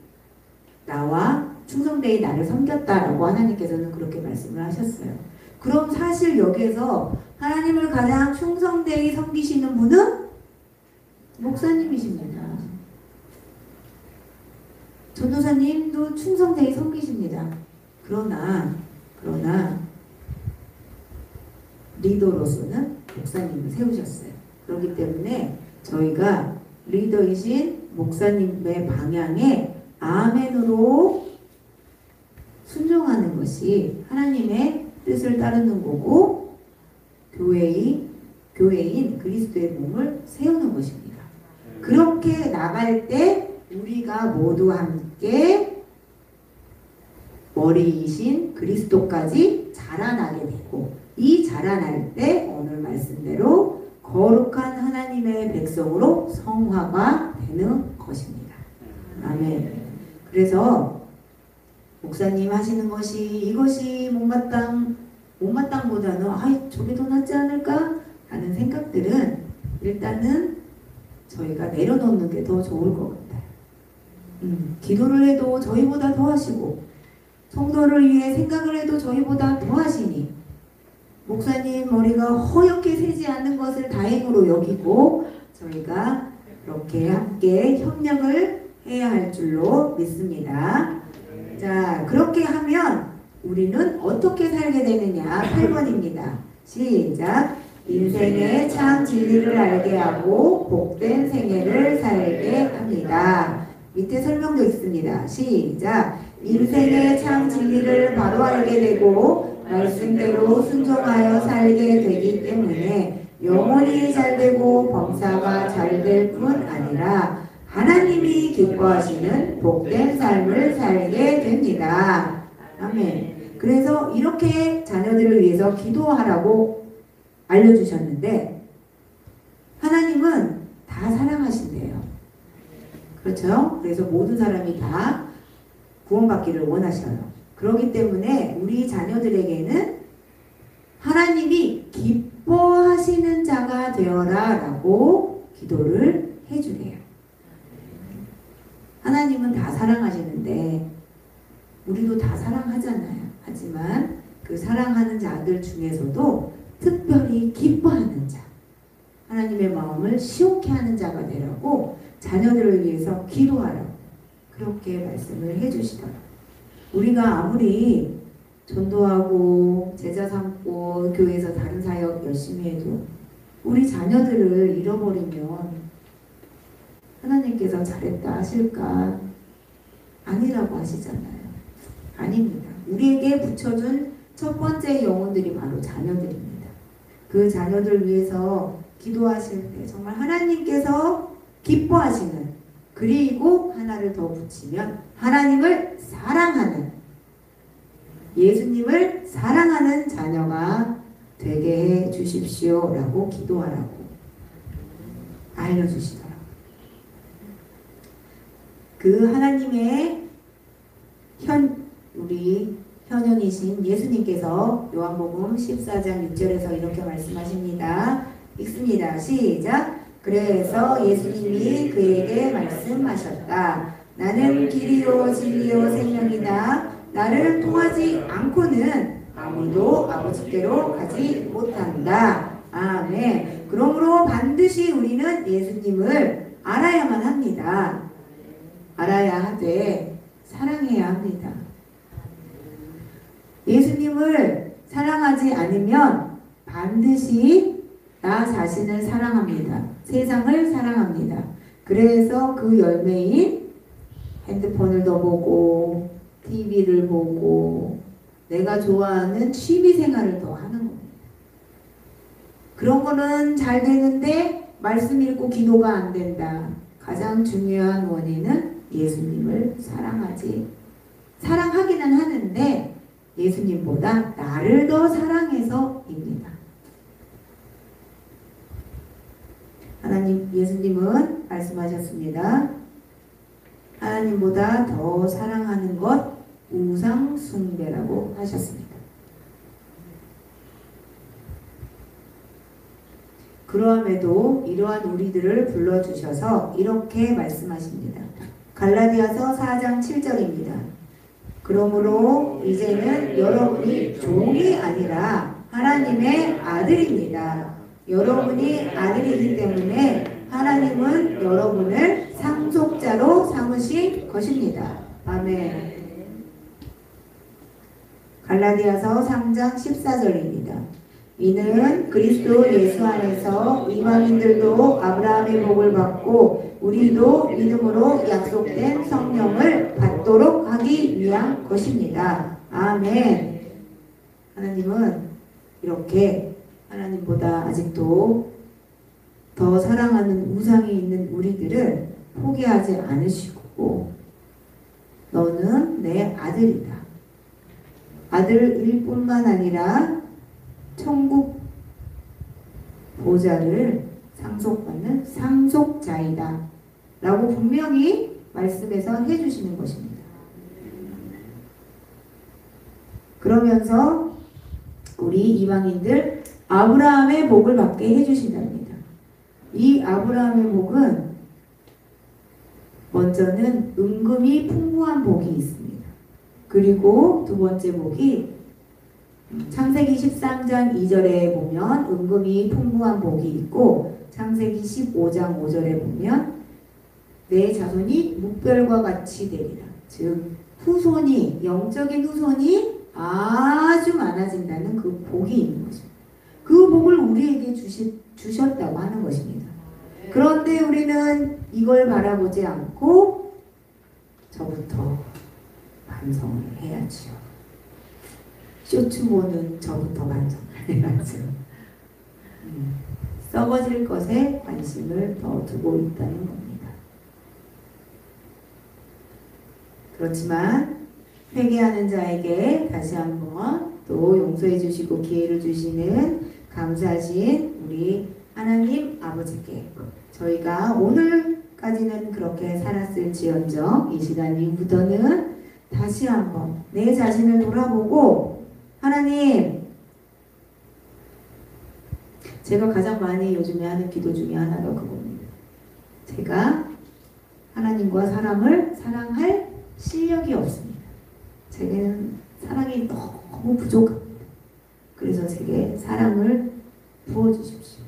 나를 섬겼다라고 하나님께서는 그렇게 말씀을 하셨어요. 그럼 사실 여기에서 하나님을 가장 충성되이 섬기시는 분은 목사님이십니다. 전도사님도 충성되이 섬기십니다. 그러나 리더로서는 목사님을 세우셨어요. 그렇기 때문에 저희가 리더이신 목사님의 방향에 아멘으로 순종하는 것이 하나님의 뜻을 따르는 거고 교회인 그리스도의 몸을 세우는 것입니다. 그렇게 나갈 때 우리가 모두 함께 머리이신 그리스도까지 자라나게 되고 이 자라날 때 오늘 말씀대로 거룩한 하나님의 백성으로 성화가 되는 것입니다. 아멘. 그래서 목사님 하시는 것이 이것이 못마땅보다는 저게 더 낫지 않을까 하는 생각들은 일단은 저희가 내려놓는 게 더 좋을 것 같아요. 기도를 해도 저희보다 더 하시고 성도를 위해 생각을 해도 저희보다 더 하시니 목사님 머리가 허옇게 새지 않는 것을 다행으로 여기고 저희가 그렇게 함께 협력을 해야 할 줄로 믿습니다. 자, 그렇게 하면 우리는 어떻게 살게 되느냐? 8번입니다. 시작. 인생의 참 진리를 알게 하고 복된 생애를 살게 합니다. 밑에 설명도 있습니다. 시작. 인생의 참 진리를 바로 알게 되고 말씀대로 순종하여 살게 되기 때문에 영혼이 잘되고 범사가 잘될 뿐 아니라 하나님이 기뻐하시는 복된 삶을 살게 됩니다. 아멘. 그래서 이렇게 자녀들을 위해서 기도하라고 알려주셨는데 하나님은 다 사랑하신대요. 그렇죠? 그래서 모든 사람이 다 구원받기를 원하셔요. 그렇기 때문에 우리 자녀들에게는 하나님이 기뻐하시는 자가 되어라 라고 기도를 해주래요. 하나님은 다 사랑하시는데 우리도 다 사랑하잖아요. 하지만 그 사랑하는 자들 중에서도 특별히 기뻐하는 자, 하나님의 마음을 시원케 하는 자가 되라고 자녀들을 위해서 기도하라고 그렇게 말씀을 해주시더라고요. 우리가 아무리 전도하고 제자 삼고 교회에서 다른 사역 열심히 해도 우리 자녀들을 잃어버리면 하나님께서 잘했다 하실까? 아니라고 하시잖아요. 아닙니다. 우리에게 붙여준 첫 번째 영혼들이 바로 자녀들입니다. 그 자녀들 위해서 기도하실 때 정말 하나님께서 기뻐하시는, 그리고 하나를 더 붙이면 하나님을 사랑하는, 예수님을 사랑하는 자녀가 되게 해 주십시오 라고 기도하라고 알려주시더라고요. 그 하나님의 우리 현현이신 예수님께서 요한복음 14장 6절에서 이렇게 말씀하십니다. 읽습니다. 시작. 그래서 예수님이 그에게 말씀하셨다. 나는 길이요 진리요 생명이다. 나를 통하지 않고는 아무도 아버지께로 가지 못한다. 아멘. 그러므로 반드시 우리는 예수님을 알아야만 합니다. 알아야 하되 사랑해야 합니다. 예수님을 사랑하지 않으면 반드시 나 자신을 사랑합니다. 세상을 사랑합니다. 그래서 그 열매인 핸드폰을 더 보고 TV를 보고 내가 좋아하는 취미 생활을 더 하는 겁니다. 그런 거는 잘 되는데 말씀 읽고 기도가 안 된다. 가장 중요한 원인은 예수님을 사랑하기는 하는데 예수님보다 나를 더 사랑해서입니다. 예수님은 말씀하셨습니다. 하나님보다 더 사랑하는 것 우상 숭배라고 하셨습니다. 그러함에도 이러한 우리들을 불러주셔서 이렇게 말씀하십니다. 갈라디아서 4장 7절입니다. 그러므로 이제는 여러분이 종이 아니라 하나님의 아들입니다. 여러분이 아들이기 때문에 하나님은 여러분을 상속자로 삼으신 것입니다. 아멘. 갈라디아서 3장 14절입니다. 이는 그리스도 예수 안에서 이방인들도 아브라함의 복을 받고 우리도 믿음으로 약속된 성령을 받도록 하기 위한 것입니다. 아멘. 하나님은 이렇게 하나님보다 아직도 더 사랑하는 우상이 있는 우리들을 포기하지 않으시고 너는 내 아들이다. 아들일 뿐만 아니라 천국 보좌를 상속받는 상속자이다 라고 분명히 말씀에서 해주시는 것입니다. 그러면서 우리 이방인들 아브라함의 복을 받게 해주신답니다. 이 아브라함의 복은 먼저는 은금이 풍부한 복이 있습니다. 그리고 두 번째 복이 창세기 13장 2절에 보면 은금이 풍부한 복이 있고 창세기 15장 5절에 보면 내 자손이 묵별과 같이 되리라. 즉 후손이 영적인 후손이 아주 많아진다는 그 복이 있는 거죠. 그 복을 우리에게 주셨다고 하는 것입니다. 그런데 우리는 이걸 바라보지 않고 저부터 반성을 해야지요. 쇼츠 보는 저부터 반성을 해야죠. 썩어질 것에 관심을 더 두고 있다는 겁니다. 그렇지만 회개하는 자에게 다시 한번 또 용서해 주시고 기회를 주시는 감사하신 우리 하나님 아버지께 저희가 오늘까지는 그렇게 살았을지언정 이 시간 이후부터는 다시 한번 내 자신을 돌아보고 하나님, 제가 가장 많이 요즘에 하는 기도 중에 하나가 그겁니다. 제가 하나님과 사람을 사랑할 실력이 없습니다. 제게는 사랑이 너무 부족합니다. 그래서 제게 사랑을 부어주십시오.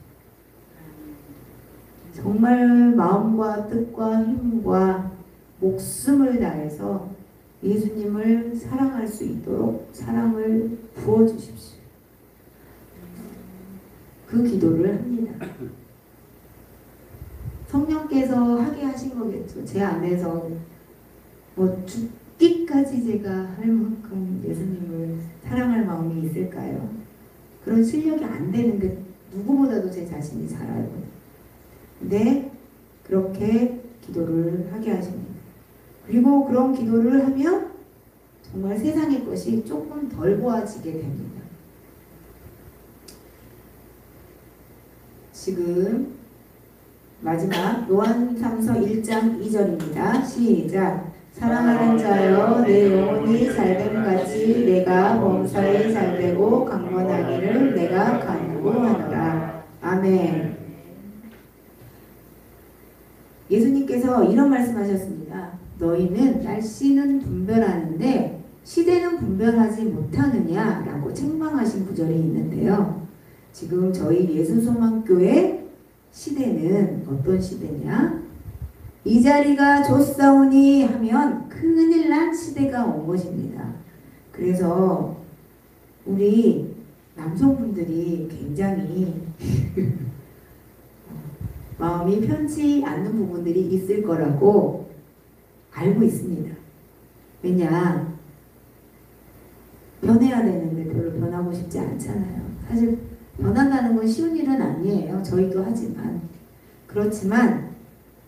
정말 마음과 뜻과 힘과 목숨을 다해서 예수님을 사랑할 수 있도록 사랑을 부어주십시오. 그 기도를 합니다. 성령께서 하게 하신 거겠죠. 제 안에서 죽기까지 제가 할 만큼 예수님을 사랑할 마음이 있을까요? 그런 실력이 안 되는 게 누구보다도 제 자신이 잘 알고. 근데 그렇게 기도를 하게 하십니다. 그리고 그런 기도를 하면 정말 세상의 것이 조금 덜 보아지게 됩니다. 지금 마지막 요한삼서 1장 2절입니다. 시작. 사랑하는 자여 내 영혼이 잘됨같이 내가 범사에 잘되고 강건하기를 내가 간구하노라. 아멘. 예수님께서 이런 말씀하셨습니다. 너희는 날씨는 분별하는데 시대는 분별하지 못하느냐라고 책망하신 구절이 있는데요. 지금 저희 예수소망교회 시대는 어떤 시대냐? 이 자리가 좋사오니 하면 큰일 난 시대가 온 것입니다. 그래서 우리 남성분들이 굉장히 마음이 편치 않는 부분들이 있을 거라고 알고 있습니다. 왜냐? 변해야 되는데 별로 변하고 싶지 않잖아요. 사실 변한다는 건 쉬운 일은 아니에요. 저희도 하지만. 그렇지만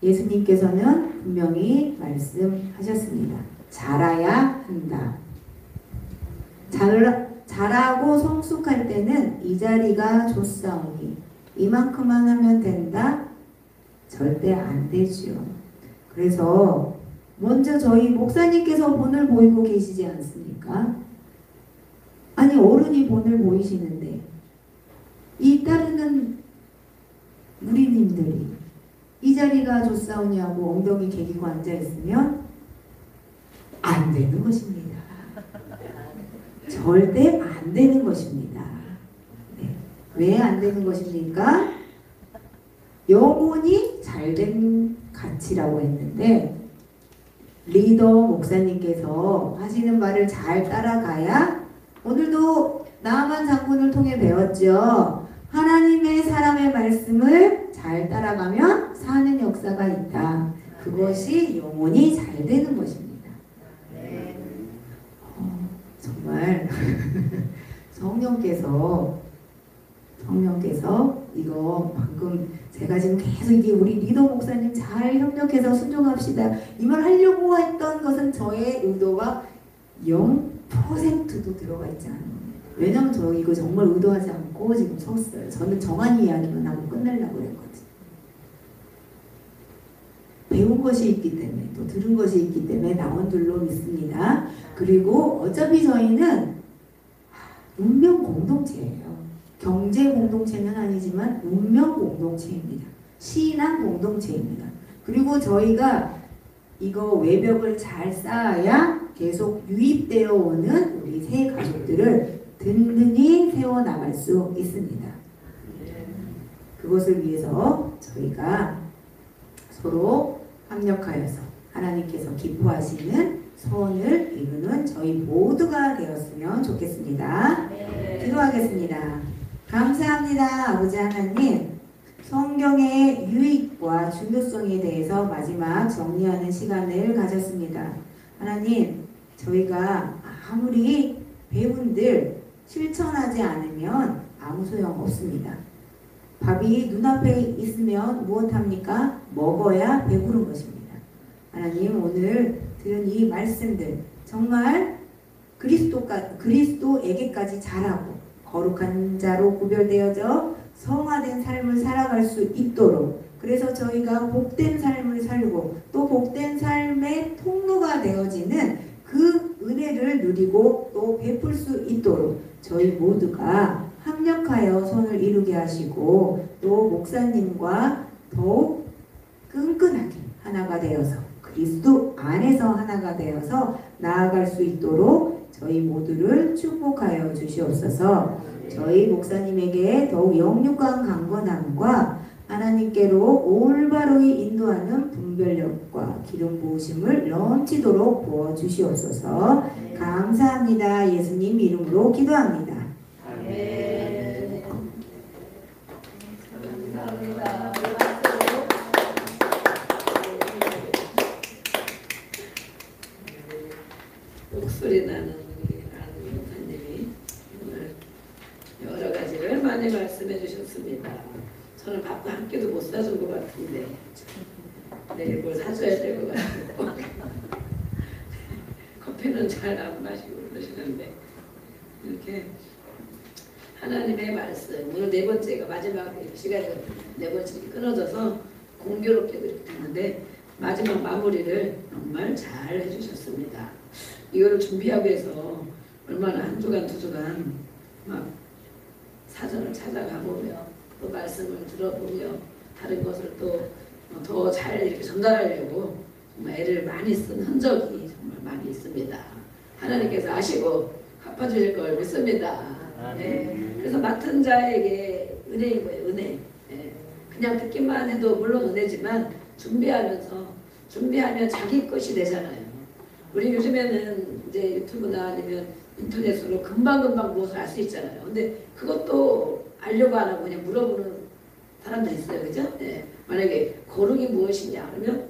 예수님께서는 분명히 말씀하셨습니다. 자라야 한다. 자라고 성숙할 때는 이 자리가 좋사오니 이만큼만 하면 된다? 절대 안 되죠. 그래서 먼저 저희 목사님께서 본을 보이고 계시지 않습니까? 아니 어른이 본을 보이시는데 이 따르는 무리님들이 이 자리가 좋사오냐고 엉덩이 개기고 앉아있으면 안 되는 것입니다. 절대 안 되는 것입니다. 네. 왜 안 되는 것입니까? 영혼이 잘된 가치라고 했는데 리더 목사님께서 하시는 말을 잘 따라가야 오늘도 나만 장군을 통해 배웠죠. 하나님의 사람의 말씀을 잘 따라가면 사는 역사가 있다. 그것이 영혼이 잘 되는 것입니다. 정말 성령께서 이거 방금 제가 지금 계속 이게 우리 리더 목사님 잘 협력해서 순종합시다. 이 말 하려고 했던 것은 저의 의도가 0%도 들어가 있지 않은 겁니다. 왜냐면 저 이거 정말 의도하지 않고 지금 섰어요. 저는 정한 이야기만 하고 끝내려고 했거든요. 배운 것이 있기 때문에 또 들은 것이 있기 때문에 나온 줄로 믿습니다. 그리고 어차피 저희는 운명 공동체예요. 경제 공동체는 아니지만 운명 공동체입니다. 신앙 공동체입니다. 그리고 저희가 이거 외벽을 잘 쌓아야 계속 유입되어 오는 우리 새 가족들을 든든히 세워나갈 수 있습니다. 그것을 위해서 저희가 서로 협력하여서 하나님께서 기뻐하시는 소원을 이루는 저희 모두가 되었으면 좋겠습니다. 기도하겠습니다. 감사합니다. 아버지 하나님, 성경의 유익과 중요성에 대해서 마지막 정리하는 시간을 가졌습니다. 하나님, 저희가 아무리 배운들 실천하지 않으면 아무 소용 없습니다. 밥이 눈앞에 있으면 무엇합니까? 먹어야 배부른 것입니다. 하나님, 오늘 들은 이 말씀들 정말 그리스도에게까지 자라고 거룩한 자로 구별되어져 성화된 삶을 살아갈 수 있도록, 그래서 저희가 복된 삶을 살고 또 복된 삶의 통로가 되어지는 그 은혜를 누리고 또 베풀 수 있도록 저희 모두가 합력하여 손을 이루게 하시고 또 목사님과 더욱 끈끈하게 하나가 되어서 그리스도 안에서 하나가 되어서 나아갈 수 있도록 저희 모두를 축복하여 주시옵소서. 저희 목사님에게 더욱 영육간 강건함과 하나님께로 올바로이 인도하는 분별력과 기름 부으심을 넘치도록 부어주시옵소서. 감사합니다. 예수님 이름으로 기도합니다. 아멘. 감사합니다. 목소리 나는 우리 아는 목사님이 오늘 여러 가지를 많이 말씀 말씀해 주셨습니다. 저는 밥도 한 끼도 못 사준 것 같은데 내일 뭘 사줘야 될 것 같고 커피는 잘 안 마시고 그러시는데 이렇게 하나님의 말씀 오늘 네 번째가 마지막 시간이 네 번째 끊어져서 공교롭게도 이렇게 됐는데 마지막 마무리를 정말 잘 해주셨습니다. 이거를 준비하기 위해서 얼마나 한 주간 두 주간 막 사전을 찾아가 보며 또 말씀을 들어보며 다른 것을 또 더 잘 이렇게 전달하려고 정말 애를 많이 쓴 흔적이 정말 많이 있습니다. 하나님께서 아시고 갚아주실 걸 믿습니다. 네. 그래서 맡은 자에게 은혜인 거예요. 은혜. 네. 그냥 듣기만 해도 물론 은혜지만 준비하면 자기 것이 되잖아요. 우리 요즘에는 이제 유튜브나 아니면 인터넷으로 금방금방 무엇을 알 수 있잖아요. 근데 그것도 알려고 안 하고 그냥 물어보는 사람들 있어요. 그죠? 네. 만약에 거룩이 무엇이냐 그러면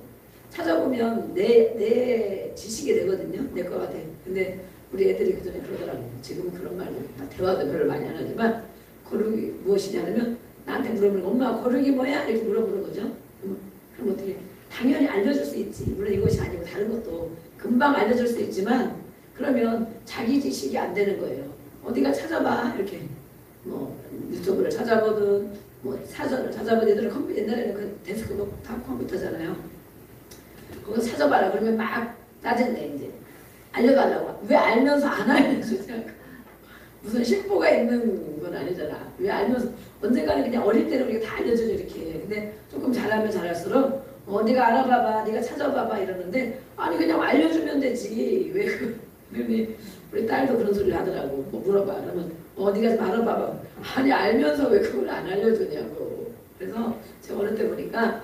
찾아보면 내 지식이 되거든요. 내 거 같아. 근데 우리 애들이 그전에 그러더라고요. 지금 그런 말로 대화도 별로 많이 안 하지만 거룩이 무엇이냐 하면 나한테 물어보는 거 엄마 거룩이 뭐야? 이렇게 물어보는 거죠. 그럼 어떻게 당연히 알려줄 수 있지. 물론 이것이 아니고 다른 것도 금방 알려줄 수 있지만 그러면 자기 지식이 안 되는 거예요. 어디가 찾아봐 이렇게 뭐 유튜브를 찾아보든 뭐 사전을 찾아보든 애들은 컴퓨터 옛날에는 그 데스크톱 다 컴퓨터잖아요. 그거 찾아봐라 그러면 막 따진대 이제 알려달라고. 왜 알면서 안 알려주냐고. 무슨 심보가 있는 건 아니잖아. 왜 알면서 언젠가는 그냥 어릴 때는 우리가 다 알려주죠 이렇게. 근데 조금 잘하면 잘할수록 네가 알아봐봐, 네가 찾아봐봐 이러는데 아니 그냥 알려주면 되지. 왜 우리 딸도 그런 소리를 하더라고. 뭐 물어봐. 그러면 네가 좀 알아봐봐. 아니 알면서 왜 그걸 안 알려주냐고. 그래서 제가 어느 때 보니까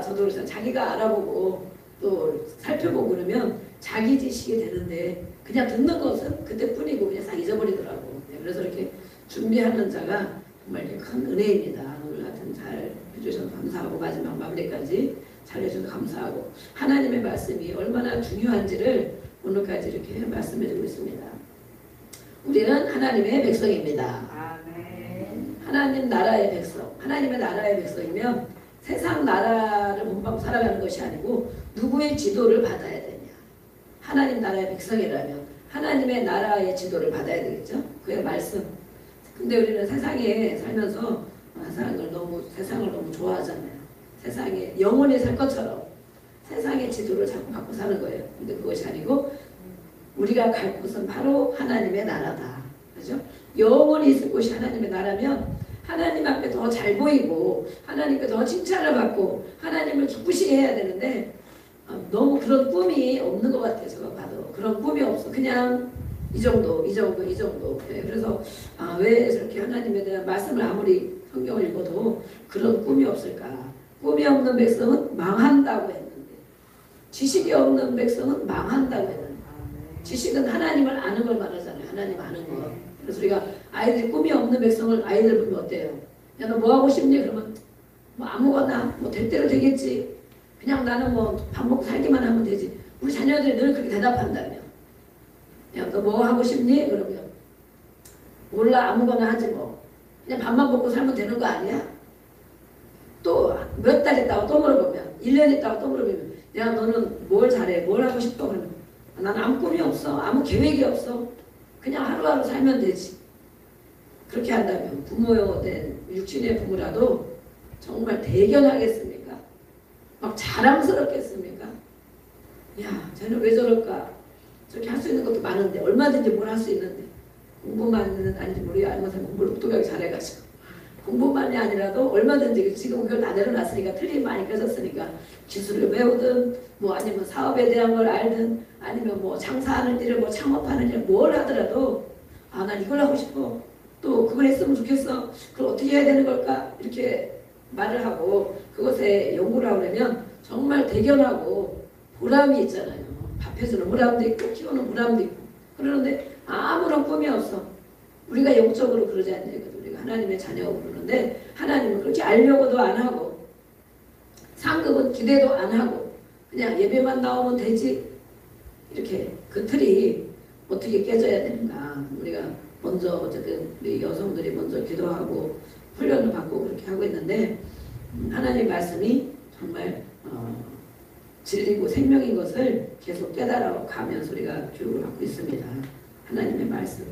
저도 그래서 자기가 알아보고 또 살펴보고 그러면 자기 지식이 되는데 그냥 듣는 것은 그때뿐이고 그냥 싹 잊어버리더라고. 그래서 이렇게 준비하는 자가 정말 큰 은혜입니다. 오늘 하여튼 잘 해주셔서 감사하고 마지막 마무리까지 잘 해주셔서 감사하고 하나님의 말씀이 얼마나 중요한지를 오늘까지 이렇게 말씀해주고 있습니다. 우리는 하나님의 백성입니다. 아멘. 하나님 나라의 백성, 하나님의 나라의 백성이면 세상 나라를 본받고 살아가는 것이 아니고 누구의 지도를 받아야 되냐. 하나님 나라의 백성이라면 하나님의 나라의 지도를 받아야 되겠죠. 그의 말씀. 근데 우리는 세상에 살면서 세상을 너무 좋아하잖아요. 세상에 영원히 살 것처럼 세상의 지도를 자꾸 받고 사는 거예요. 근데 그것이 아니고 우리가 갈 곳은 바로 하나님의 나라다. 그죠? 영원히 있을 곳이 하나님의 나라면 하나님 앞에 더 잘 보이고 하나님께 더 칭찬을 받고 하나님을 기쁘시게 해야 되는데 너무 그런 꿈이 없는 것 같아요. 제가 봐도 그런 꿈이 없어. 그냥 이 정도. 네, 그래서 왜 저렇게 하나님에 대한 말씀을 아무리 성경을 읽어도 그런 꿈이 없을까? 꿈이 없는 백성은 망한다고 했는데 지식이 없는 백성은 망한다고 했는데 지식은 하나님을 아는 걸 말하잖아요. 하나님 아는 거. 그래서 우리가 아이들이 꿈이 없는 백성을 아이들 보면 어때요? 야, 너 뭐 하고 싶니? 그러면 뭐 아무거나 뭐 될 대로 되겠지. 그냥 나는 뭐 밥 먹고 살기만 하면 되지. 우리 자녀들이 늘 그렇게 대답한다며. 야, 너 뭐 하고 싶니? 그러면 몰라 아무거나 하지 뭐. 그냥 밥만 먹고 살면 되는 거 아니야? 또 몇 달 있다가 또 물어보면 1년 있다가 또 물어보면 야 너는 뭘 잘해? 뭘 하고 싶어? 그러면 난 아무 꿈이 없어. 아무 계획이 없어. 그냥 하루하루 살면 되지. 그렇게 한다면 부모된 육신의 부모라도 정말 대견하겠습니까? 막 자랑스럽겠습니까? 야 쟤는 왜 저럴까? 저렇게 할 수 있는 것도 많은데 얼마든지 뭘 할 수 있는데 공부만은 아닌지 모르겠어요. 아니면 공부를 똑똑하게 잘해가지고 공부만이 아니라도 얼마든지 지금 그걸 다 내려놨으니까 틀림 많이 깨졌으니까 기술을 배우든 뭐 아니면 사업에 대한 걸 알든 아니면 뭐 장사하는 일을 뭐 창업하는 일을 뭘 하더라도 난 이걸 하고 싶어. 또 그걸 했으면 좋겠어. 그걸 어떻게 해야 되는 걸까? 이렇게 말을 하고 그것에 연구를 하려면 정말 대견하고 보람이 있잖아요. 밥 해주는 보람도 있고 키우는 보람도 있고 그러는데 아무런 꿈이 없어. 우리가 영적으로 그러지 않냐거든. 우리가 하나님의 자녀고 그러는데 하나님은 그렇게 알려고도 안 하고 상급은 기대도 안 하고 그냥 예배만 나오면 되지. 이렇게 그 틀이 어떻게 깨져야 되는가. 우리가 먼저 어쨌든 우리 여성들이 먼저 기도하고 훈련을 받고 그렇게 하고 있는데 하나님 말씀이 정말 진리고 생명인 것을 계속 깨달아 가면서 우리가 교육을 받고 있습니다. 하나님의 말씀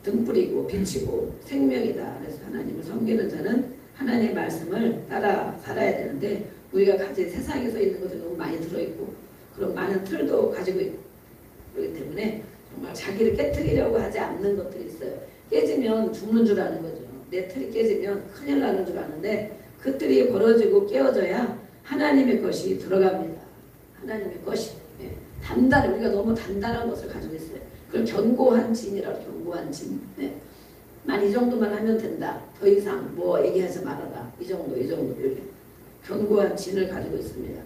등불이고 빛이고 생명이다. 그래서 하나님을 섬기는 자는 하나님의 말씀을 따라 살아야 되는데 우리가 가진 세상에서 있는 것들이 너무 많이 들어있고 그런 많은 틀도 가지고 있기 때문에 정말 자기를 깨뜨리려고 하지 않는 것들이 있어요. 깨지면 죽는 줄 아는 거죠. 내 틀이 깨지면 큰일 나는 줄 아는데 그 틀이 벌어지고 깨어져야 하나님의 것이 들어갑니다. 하나님의 것이 단단해. 우리가 너무 단단한 것을 가지고 있어요. 그걸 견고한 진이라고. 견고한 진. 난 이 정도만 하면 된다. 더 이상 뭐 얘기하지 말아라. 이 정도 이렇게 견고한 진을 가지고 있습니다.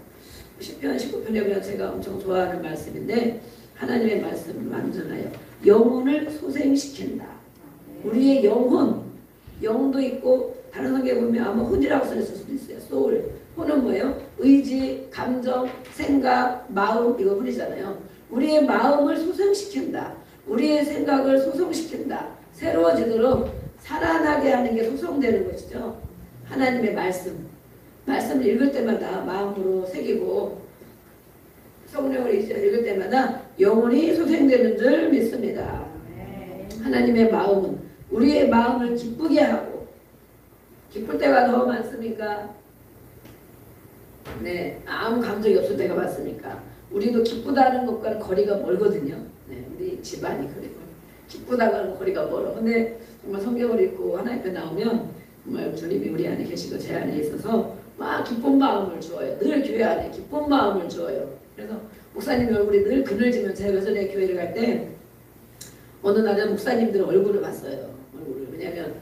10편 19편에 보면 제가 엄청 좋아하는 말씀인데 하나님의 말씀을 완전하여 영혼을 소생시킨다. 우리의 영혼, 영도 있고 다른 성경에 보면 아마 혼이라고 써있을 수도 있어요. 소울. 혼은 뭐예요? 의지, 감정, 생각, 마음 이거 혼이잖아요. 우리의 마음을 소생시킨다. 우리의 생각을 소생시킨다. 새로워지도록 살아나게 하는 게 소성되는 것이죠. 하나님의 말씀. 말씀을 읽을 때마다 마음으로 새기고 성령을 읽을 때마다 영혼이 소생되는 줄 믿습니다. 하나님의 마음은 우리의 마음을 기쁘게 하고 기쁠 때가 더 많습니까? 네, 아무 감정이 없을 때가 많습니까? 우리도 기쁘다는 것과는 거리가 멀거든요. 네, 우리 집안이 그리고 기쁘다가는 거리가 멀어. 근데 정말 성경을 읽고 하나님 앞에 나오면 정말 주님이 우리 안에 계시고 제 안에 있어서 막 기쁜 마음을 주어요. 늘 교회 안에 기쁜 마음을 주어요. 그래서 목사님 얼굴이 늘 그늘지면 제가 전에 교회를 갈 때 어느 날은 목사님들 얼굴을 봤어요. 얼굴을. 왜냐하면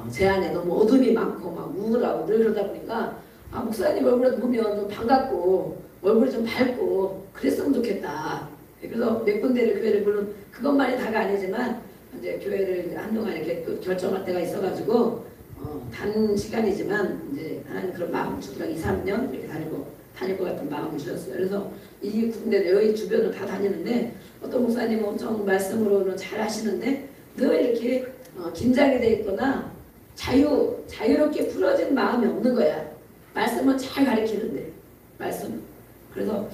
제 안에 너무 어둠이 많고 막 우울하고 늘 그러다 보니까 목사님 얼굴을 보면 좀 반갑고 얼굴이 좀 밝고 그랬으면 좋겠다. 그래서 몇 군데를 교회를 물론 그것만이 다가 아니지만 이제 교회를 한동안 이렇게 결정할 때가 있어가지고 단시간이지만 이제 하나님 그런 마음 주더라고 2, 3년 이렇게 다닐 것 같은 마음을 주셨어요. 그래서 이 군데 여기 주변을 다 다니는데 어떤 목사님은 엄청 말씀으로는 잘 하시는데 늘 이렇게 긴장이 돼 있거나 자유롭게 풀어진 마음이 없는 거야. 말씀은 잘 가르치는데 말씀. 그래서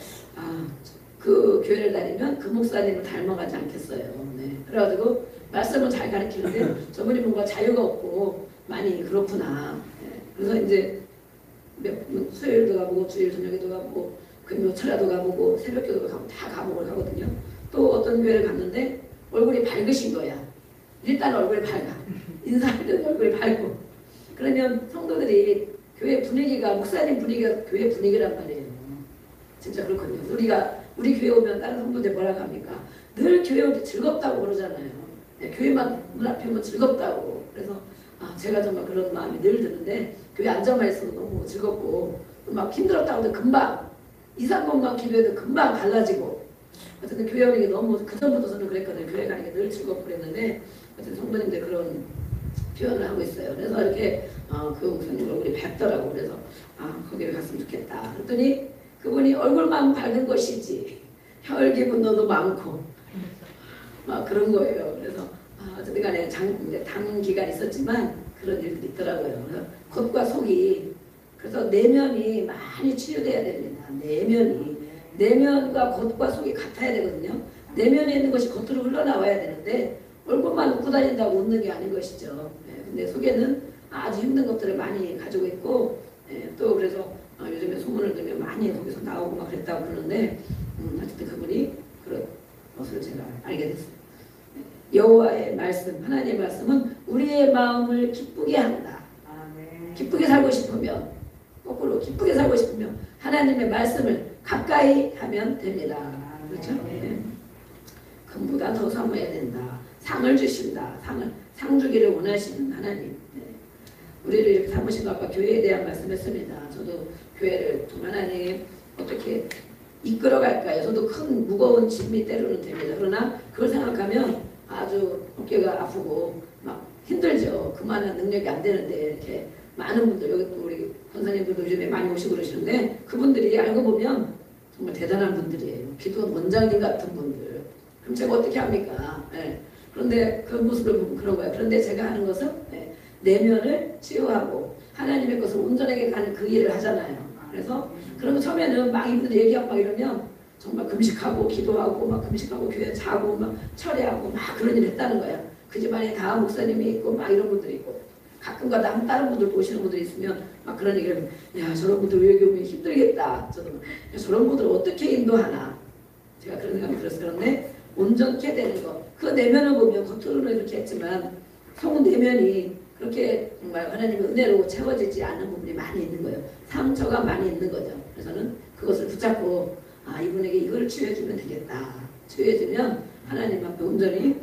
그 교회를 다니면 그 목사님을 닮아가지 않겠어요. 네. 그래가지고 말씀은 잘 가르치는데 저분이 뭔가 자유가 없고 많이 그렇구나. 네. 그래서 이제 수요일도 가보고 주일 저녁에도 가보고 금요철야도 가보고 새벽기도도 가고 다 감옥을 가거든요. 또 어떤 교회를 갔는데 얼굴이 밝으신 거야. 일단 얼굴이 밝아. 인사할 때도 얼굴이 밝고. 그러면 성도들이 교회 분위기가 목사님 분위기가 교회 분위기란 말이에요. 진짜 그렇거든요. 우리 교회 오면 다른 성도들 뭐라고 합니까? 늘 교회 올 때 즐겁다고 그러잖아요. 네, 교회만 문 앞에 오면 즐겁다고. 그래서 제가 정말 그런 마음이 늘 드는데 교회 앉아만 있어도 너무 즐겁고 막 힘들었다고 해도 금방 2, 3번만 기도해도 금방 달라지고 어쨌든 교회 오는 게 너무 그전부터 저는 그랬거든요. 교회 가는 게 늘 즐겁고 그랬는데 어쨌든 성도님들 그런 표현을 하고 있어요. 그래서 이렇게 그 목사님 얼굴이 밝더라고. 그래서 거기를 갔으면 좋겠다. 그랬더니 그분이 얼굴만 밝은 것이지 혈기 분노도 많고 막 그런 거예요. 그래서 어쨌든 간에 단기간 있었지만 그런 일들이 있더라고요. 그래서 겉과 속이 그래서 내면이 많이 치유돼야 됩니다. 내면과 겉과 속이 같아야 되거든요. 내면에 있는 것이 겉으로 흘러나와야 되는데 얼굴만 웃고 다닌다고 웃는 게 아닌 것이죠. 근데 속에는 아주 힘든 것들을 많이 가지고 있고 또 그래서 요즘에 소문을 들으면 많이 거기서 나오고 막 그랬다고 그러는데 어쨌든 그분이 그런 것을 제가 알게 됐어요. 여호와의 말씀, 하나님의 말씀은 우리의 마음을 기쁘게 한다. 기쁘게 살고 싶으면 거꾸로 기쁘게 살고 싶으면 하나님의 말씀을 가까이 하면 됩니다. 그렇죠? 금보다 더 삼아야 된다. 상을 주신다. 상 주기를 원하시는 하나님. 우리를 이렇게 삼으신 것 아까 교회에 대한 말씀했습니다. 저도 교회를 하나님 어떻게 이끌어갈까요? 저도 큰 무거운 짐이 때로는 됩니다. 그러나 그걸 생각하면 아주 어깨가 아프고 막 힘들죠. 그만한 능력이 안 되는데 이렇게 많은 분들 여기 또 우리 권사님들도 요즘에 많이 오시고 그러시는데 그분들이 알고 보면 정말 대단한 분들이에요. 기도 원장님 같은 분들. 그럼 제가 어떻게 합니까? 그런데 그 모습을 보면 그런 거예요. 그런데 제가 하는 것은 내면을 치유하고 하나님의 것을 온전하게 가는 그 일을 하잖아요. 그래서 그런 거 처음에는 막 이분들 얘기하고 막 이러면 정말 금식하고 기도하고 막 금식하고 교회 자고 막 철회하고 막 그런 일 했다는 거예요. 그 집안에 다 목사님이 있고 막 이런 분들이 있고 가끔가다 다른 분들 보시는 분들이 있으면 막 그런 얘기를 하면 야 저런 분들 외교 오면 힘들겠다. 저도 야, 저런 분들 어떻게 인도하나. 제가 그런 생각이 들어서 그런데 온전케 되는 거. 그 내면을 보면 겉으로는 이렇게 했지만 속 내면이 그렇게 정말 하나님의 은혜로 채워지지 않는 부분이 많이 있는 거예요. 상처가 많이 있는 거죠. 그래서 저는 그것을 붙잡고 아 이분에게 이걸 치유해주면 되겠다. 치유해주면 하나님 앞에 온전히